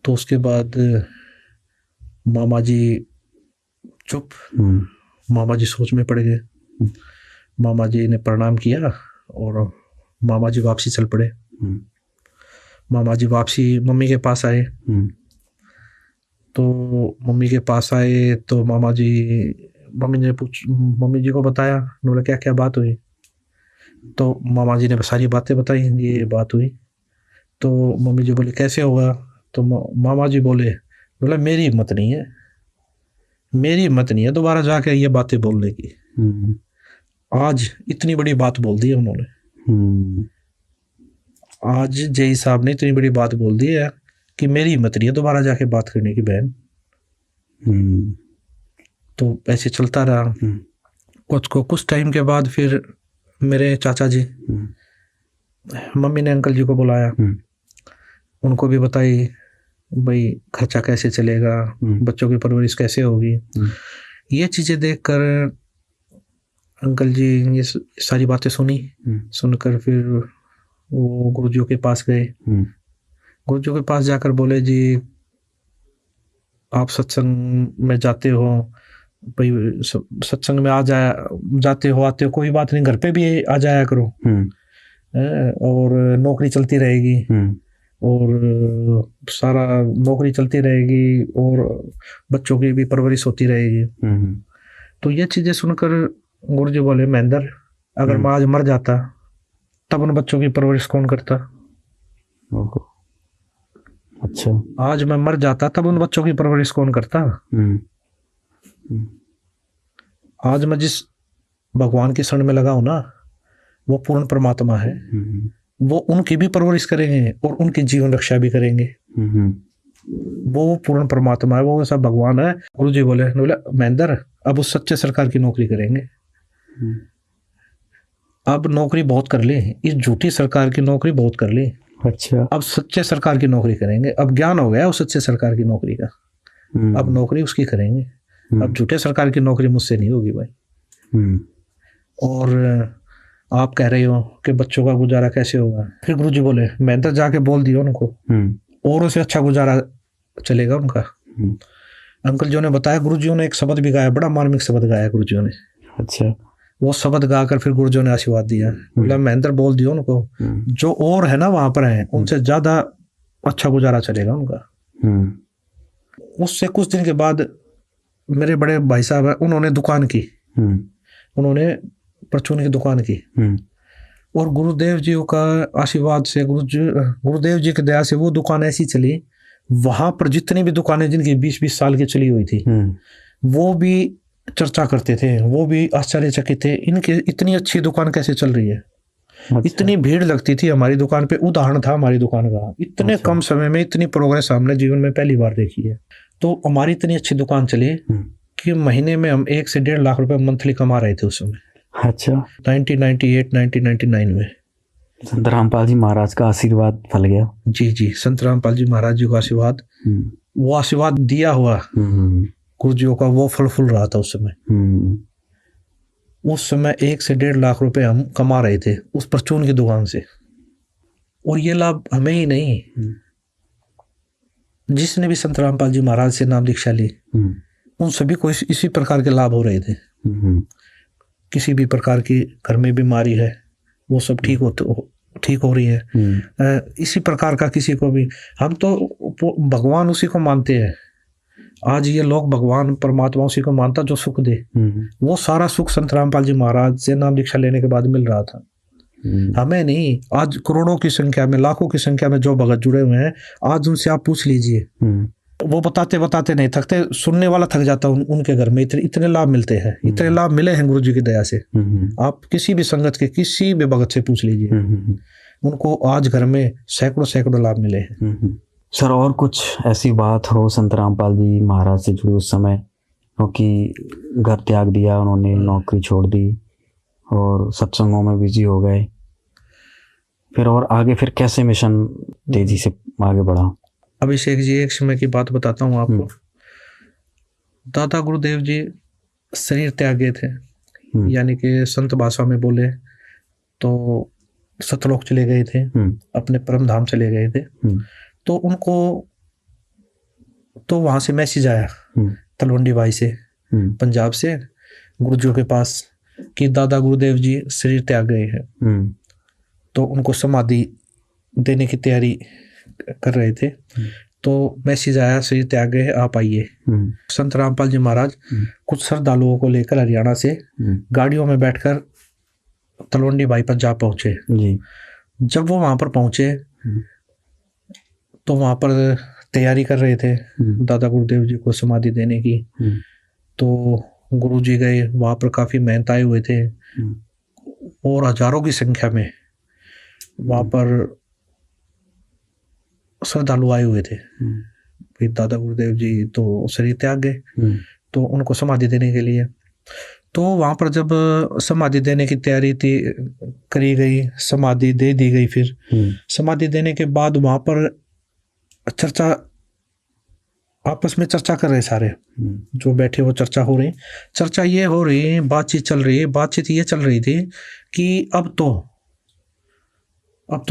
Speaker 2: तो उसके बाद मामा जी चुप, मामा जी सोच में पड़ गए। मामा जी ने प्रणाम किया और मामा जी वापसी चल पड़े। मामा जी वापसी मम्मी के पास आए। तो मम्मी के पास आए तो मम्मी जी को बताया, बोला क्या क्या बात हुई। तो मामा जी ने सारी बातें बताई, ये बात हुई। तो मम्मी जी बोली कैसे होगा। तो मामा जी बोला मेरी हिम्मत नहीं है दोबारा जाके ये बातें बोलने की। आज इतनी बड़ी बात बोल दी है उन्होंने, आज जय साहब ने इतनी बड़ी बात बोल दी है कि मेरी हिम्मत नहीं है दोबारा जाके बात करने की बहन। तो ऐसे चलता रहा। कुछ टाइम के बाद फिर मेरे चाचा जी, मम्मी ने अंकल जी को बुलाया, उनको भी बताई भाई खर्चा कैसे चलेगा, बच्चों की परवरिश कैसे होगी। ये चीजें देखकर अंकल जी ये सारी बातें सुनकर फिर वो गुरुजियों के पास गए। गुरुजियों के पास जाकर बोले जी आप सत्संग में जाते हो, भाई सत्संग में जाते हो आते हो, कोई बात नहीं, घर पे भी आ जाया करो, और नौकरी चलती रहेगी, और सारा नौकरी चलती रहेगी और बच्चों की भी परवरिश होती रहेगी। तो ये चीजें सुनकर गुरुजी बोले महेंद्र, अगर मैं आज मर जाता तब उन बच्चों की परवरिश कौन करता?
Speaker 1: अच्छा,
Speaker 2: आज मैं मर जाता तब उन बच्चों की परवरिश कौन करता? आज मैं जिस भगवान की शरण में लगा हूं ना, वो पूर्ण परमात्मा है, वो उनकी भी परवरिश करेंगे और उनकी जीवन रक्षा भी करेंगे। वो पूर्ण परमात्मा है, वो ऐसा भगवान है। गुरुजी बोले महेंद्र अब उस सच्चे सरकार की नौकरी करेंगे। अब नौकरी बहुत कर ली, इस झूठी सरकार की नौकरी बहुत कर ली।
Speaker 1: अच्छा,
Speaker 2: अब सच्चे सरकार की नौकरी करेंगे। अब ज्ञान हो गया उस सच्चे सरकार की नौकरी का, अब नौकरी उसकी करेंगे। अब झूठे सरकार की नौकरी मुझसे नहीं होगी भाई। और आप कह रहे हो कि बच्चों का गुजारा कैसे होगा। फिर गुरुजी बोले महेंद्र जाके बोल दियो उनको, और उसे अच्छा गुजारा चलेगा उनका। अंकल जी ने बताया, गुरुजियों ने एक शब्द भी गाया, बड़ा मार्मिक शब्द गाया गुरुजियों ने।
Speaker 1: अच्छा।
Speaker 2: वो शब्द गाकर फिर गुरुजियों ने आशीर्वाद दिया, बोला महेंद्र बोल दियो उनको, जो और है ना वहां पर है उनसे ज्यादा अच्छा गुजारा चलेगा उनका। उससे कुछ दिन के बाद मेरे बड़े भाई साहब है, उन्होंने दुकान की, उन्होंने परचून की दुकान की, और गुरुदेव जी का आशीर्वाद से, गुरुदेव जी की दया से वो दुकान ऐसी चली, वहां पर जितनी भी दुकानें जिनकी 20-20 साल की चली हुई थी वो भी चर्चा करते थे, वो भी आश्चर्यचकित थे, इनकी इतनी अच्छी दुकान कैसे चल रही है। अच्छा। इतनी भीड़ लगती थी हमारी दुकान पे, उदाहरण था हमारी दुकान का, इतने कम समय में इतनी प्रोग्रेस हमने जीवन में पहली बार देखी है। तो हमारी इतनी अच्छी दुकान चली कि महीने में हम 1 से 1.5 लाख रुपए मंथली कमा रहे थे उस समय।
Speaker 1: अच्छा।
Speaker 2: 1998 1999 में
Speaker 1: संत रामपाल जी महाराज का आशीर्वाद फल गया।
Speaker 2: जी, संत रामपाल जी महाराज जी का आशीर्वाद, वो आशीर्वाद दिया हुआ गुरुजियों का, वो फल फूल रहा था उस समय। उस समय 1 से 1.5 लाख रुपए हम कमा रहे थे उस परचून की दुकान से। और ये लाभ हमें ही नहीं, जिसने भी संत रामपाल जी महाराज से नाम दीक्षा ली उन सभी को इसी प्रकार के लाभ हो रहे थे। किसी भी प्रकार की घर में बीमारी है वो सब ठीक हो रही है। इसी प्रकार का किसी को भी, हम तो भगवान उसी को मानते हैं। आज ये लोग भगवान परमात्मा उसी को मानता जो सुख दे, वो सारा सुख संत रामपाल जी महाराज से नाम दीक्षा लेने के बाद मिल रहा था, हमें नहीं। आज करोड़ों की संख्या में, लाखों की संख्या में जो भगत जुड़े हुए हैं, आज उनसे आप पूछ लीजिए, वो बताते नहीं थकते, सुनने वाला थक जाता। उनके घर में इतने लाभ मिलते हैं, इतने लाभ मिले हैं गुरु जी की दया से। आप किसी भी संगत के किसी भी भगत से पूछ लीजिए, उनको आज घर में सैकड़ों लाभ मिले हैं।
Speaker 1: सर, और कुछ ऐसी बात हो संत रामपाल जी महाराज से जुड़ी उस समय, क्योंकि घर त्याग दिया उन्होंने, नौकरी छोड़ दी और सत्संगों में बिजी हो गए, फिर और आगे फिर कैसे मिशन तेजी से आगे बढ़ा?
Speaker 2: अभिषेक जी, एक समय की बात बताता हूँ आपको। दादा गुरुदेव जी शरीर त्याग गए थे, यानी कि संत भाषा में बोले तो सतलोक चले गए थे, अपने परम धाम चले गए थे। तो उनको तो वहां से मैसेज आया तलवंडी भाई से, पंजाब से, गुरुजियों के पास कि दादा गुरुदेव जी शरीर त्याग गए हैं। तो उनको समाधि देने की तैयारी कर रहे थे। तो मैसेज आया, शरीर त्याग गए, आप आइए। संत रामपाल जी महाराज कुछ श्रद्धालुओं को लेकर हरियाणा से गाड़ियों में बैठकर तलवंडी भाई पंजाब पहुंचे। जब वो वहां पर पहुंचे तो वहां पर तैयारी कर रहे थे दादा गुरुदेव जी को समाधि देने की। तो गुरु जी गए, वहां पर काफी मेहनत आए हुए थे और हजारों की संख्या में वहां पर श्रद्धालु आए हुए थे। फिर दादा गुरुदेव जी तो शरीर त्याग गए, तो उनको समाधि देने के लिए, तो वहां पर जब समाधि देने की तैयारी थी करी गई, समाधि दे दी गई। फिर समाधि देने के बाद वहां पर चर्चा, आपस में चर्चा कर रहे सारे जो बैठे, वो चर्चा हो रही। चर्चा ये हो रही, बातचीत चल रही है। बातचीत ये चल रही थी कि अब तो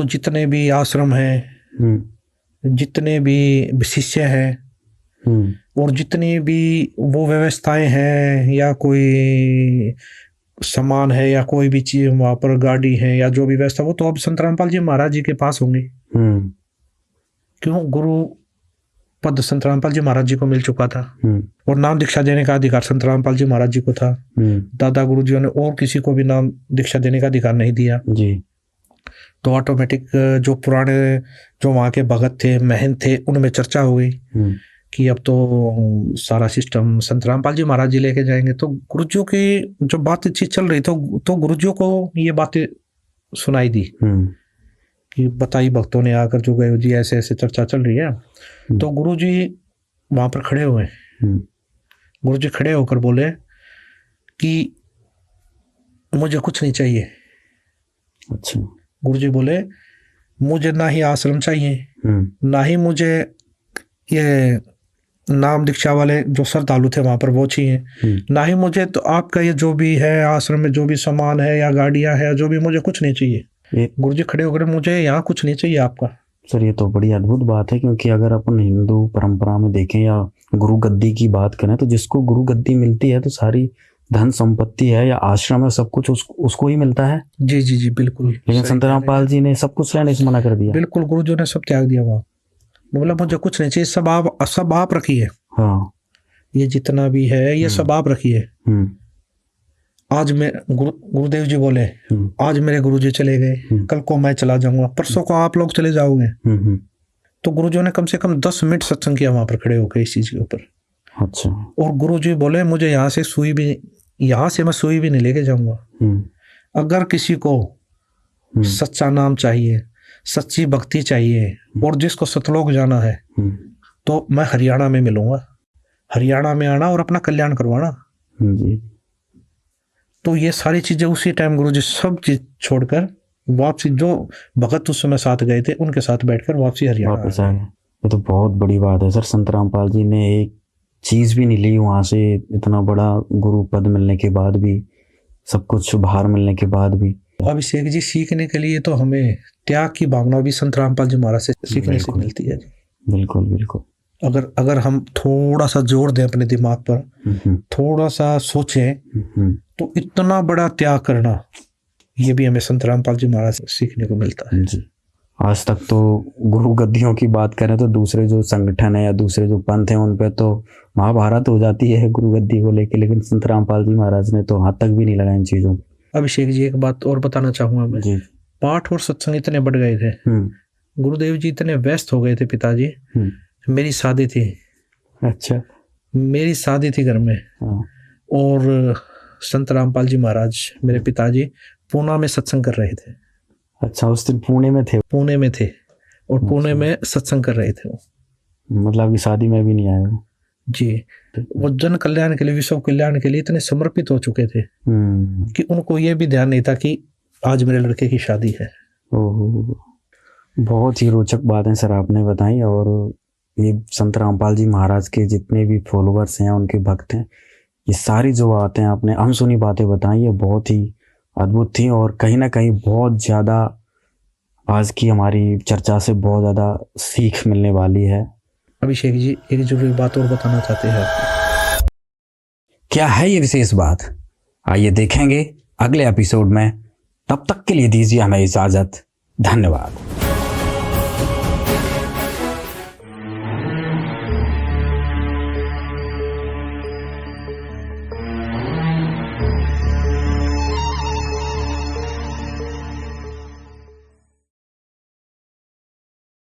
Speaker 2: जितने भी आश्रम हैं, जितने भी शिष्य हैं और जितनी भी वो व्यवस्थाएं हैं, या कोई सामान है या कोई भी चीज वहां पर, गाड़ी है या जो भी व्यवस्था, वो तो अब संत रामपाल जी महाराज जी के पास होंगे। क्यों? गुरु पद संत रामपाल जी महाराज जी को मिल चुका था और नाम दीक्षा देने का अधिकार संत रामपाल जी महाराज जी को था। दादा गुरु जी ने और किसी को भी नाम दीक्षा देने का अधिकार नहीं दिया जी। तो ऑटोमेटिक जो पुराने, जो वहाँ के भगत थे, महंत थे, उनमें चर्चा हो गई कि अब तो सारा सिस्टम संत रामपाल जी महाराज जी लेके जाएंगे। तो गुरुजियों की जो बातचीत चल रही तो गुरुजियों को ये बातें सुनाई दी कि बताई भक्तों ने आकर, जो गए जी ऐसे ऐसे चर्चा चल रही है। तो गुरु जी वहां पर खड़े हुए, गुरु जी खड़े होकर बोले कि मुझे कुछ नहीं चाहिए।
Speaker 1: अच्छा।
Speaker 2: गुरु जी बोले, मुझे ना ही आश्रम चाहिए, ना ही मुझे ये नाम दीक्षा वाले जो श्रद्धालु थे वहां पर वो चाहिए, ना ही मुझे तो आपका ये जो भी है आश्रम में जो भी सामान है या गाड़ियां है, जो भी, मुझे कुछ नहीं चाहिए। गुरु जी खड़े होकर, मुझे यहाँ कुछ नहीं चाहिए आपका।
Speaker 1: सर, ये तो बड़ी अद्भुत बात है, क्योंकि अगर अपन हिंदू परंपरा में देखें या गुरु गद्दी की बात करें तो जिसको गुरु गद्दी मिलती है तो सारी धन संपत्ति है या आश्रम है सब कुछ उसको ही मिलता है।
Speaker 2: जी जी जी बिल्कुल।
Speaker 1: लेकिन संत रामपाल जी ने सब कुछ लेने से मना कर दिया।
Speaker 2: बिल्कुल, गुरु जी ने सब त्याग दिया वहाँ। बोला मुझे कुछ नहीं चाहिए, सब आप रखिए।
Speaker 1: हाँ,
Speaker 2: ये जितना भी है ये सब आप रखिए। आज मैं गुरुदेव जी बोले आज मेरे गुरुजी चले गए, कल को मैं चला जाऊंगा, परसों को आप लोग चले जाओगे। तो गुरुजी ने कम से कम 10 मिनट सत्संग किया वहां पर खड़े होकर इस चीज के ऊपर।
Speaker 1: अच्छा। और
Speaker 2: गुरुजी बोले मुझे यहाँ से मैं सुई भी नहीं लेके जाऊंगा। अगर किसी को सच्चा नाम चाहिए, सच्ची भक्ति चाहिए और जिसको सतलोक जाना है तो मैं हरियाणा में मिलूंगा। हरियाणा में आना और अपना कल्याण करवाना
Speaker 1: जी।
Speaker 2: तो ये सारी चीजें उसी टाइम गुरुजी सब चीज छोड़कर वापसी, जो भगत उस समय साथ गए थे उनके साथ बैठकर वापसी हरियाणा
Speaker 1: वापस आ गए। ये तो बहुत बड़ी बात है सर। संत रामपाल जी ने एक चीज भी नहीं ली वहां से, इतना बड़ा गुरु पद मिलने के बाद भी, सब कुछ भार मिलने के बाद भी।
Speaker 2: अभिषेक जी, सीखने के लिए तो हमें त्याग की भावना भी संत रामपाल जी महाराज से सीखने से मिलती है।
Speaker 1: बिल्कुल बिल्कुल।
Speaker 2: अगर हम थोड़ा सा जोर दें अपने दिमाग पर, थोड़ा सा सोचें तो इतना बड़ा त्याग करना ये भी हमें संत रामपाल जी महाराज से सीखने को मिलता है
Speaker 1: जी। आज तक तो गुरु गद्दियों की बात करें तो दूसरे जो संगठन है या दूसरे जो पंथ हैं उन पे तो महाभारत हो जाती है गुरु गद्दी को लेके, लेकिन संत रामपाल जी महाराज ने तो हाथ तक भी नहीं लगाया इन चीजों।
Speaker 2: अभिषेक जी, एक बात और बताना चाहूंगा मैं जी। पाठ और सत्संग इतने बढ़ गए थे, गुरुदेव जी इतने व्यस्त हो गए थे। पिताजी, मेरी शादी थी। अच्छा। मेरी शादी थी घर में। और संत रामपाल जी महाराज मेरे पिताजी पूना में सत्संग कर रहे थे।
Speaker 1: अच्छा, उस दिन पुणे में थे?
Speaker 2: पुणे में थे और पुणे में सत्संग कर रहे थे वो।
Speaker 1: मतलब अभी शादी में भी नहीं आए वो? जी।
Speaker 2: वो जन कल्याण के लिए, विश्व कल्याण के लिए इतने समर्पित हो चुके थे कि उनको ये भी ध्यान नहीं था कि आज मेरे लड़के की शादी है।
Speaker 1: बहुत ही रोचक बातें सर आपने बताई। और ये संत रामपाल जी महाराज के जितने भी फॉलोअर्स हैं, उनके भक्त हैं, ये सारी जो बातें आपने अनसुनी बातें बताई ये बहुत ही अद्भुत थी और कहीं ना कहीं बहुत ज़्यादा आज की हमारी चर्चा से बहुत ज़्यादा सीख मिलने वाली है।
Speaker 2: अभिषेक जी, एक जरूरी बात और बताना चाहते हैं।
Speaker 1: क्या है ये विशेष बात? आइए देखेंगे अगले एपिसोड में। तब तक के लिए दीजिए हमें इजाज़त। धन्यवाद।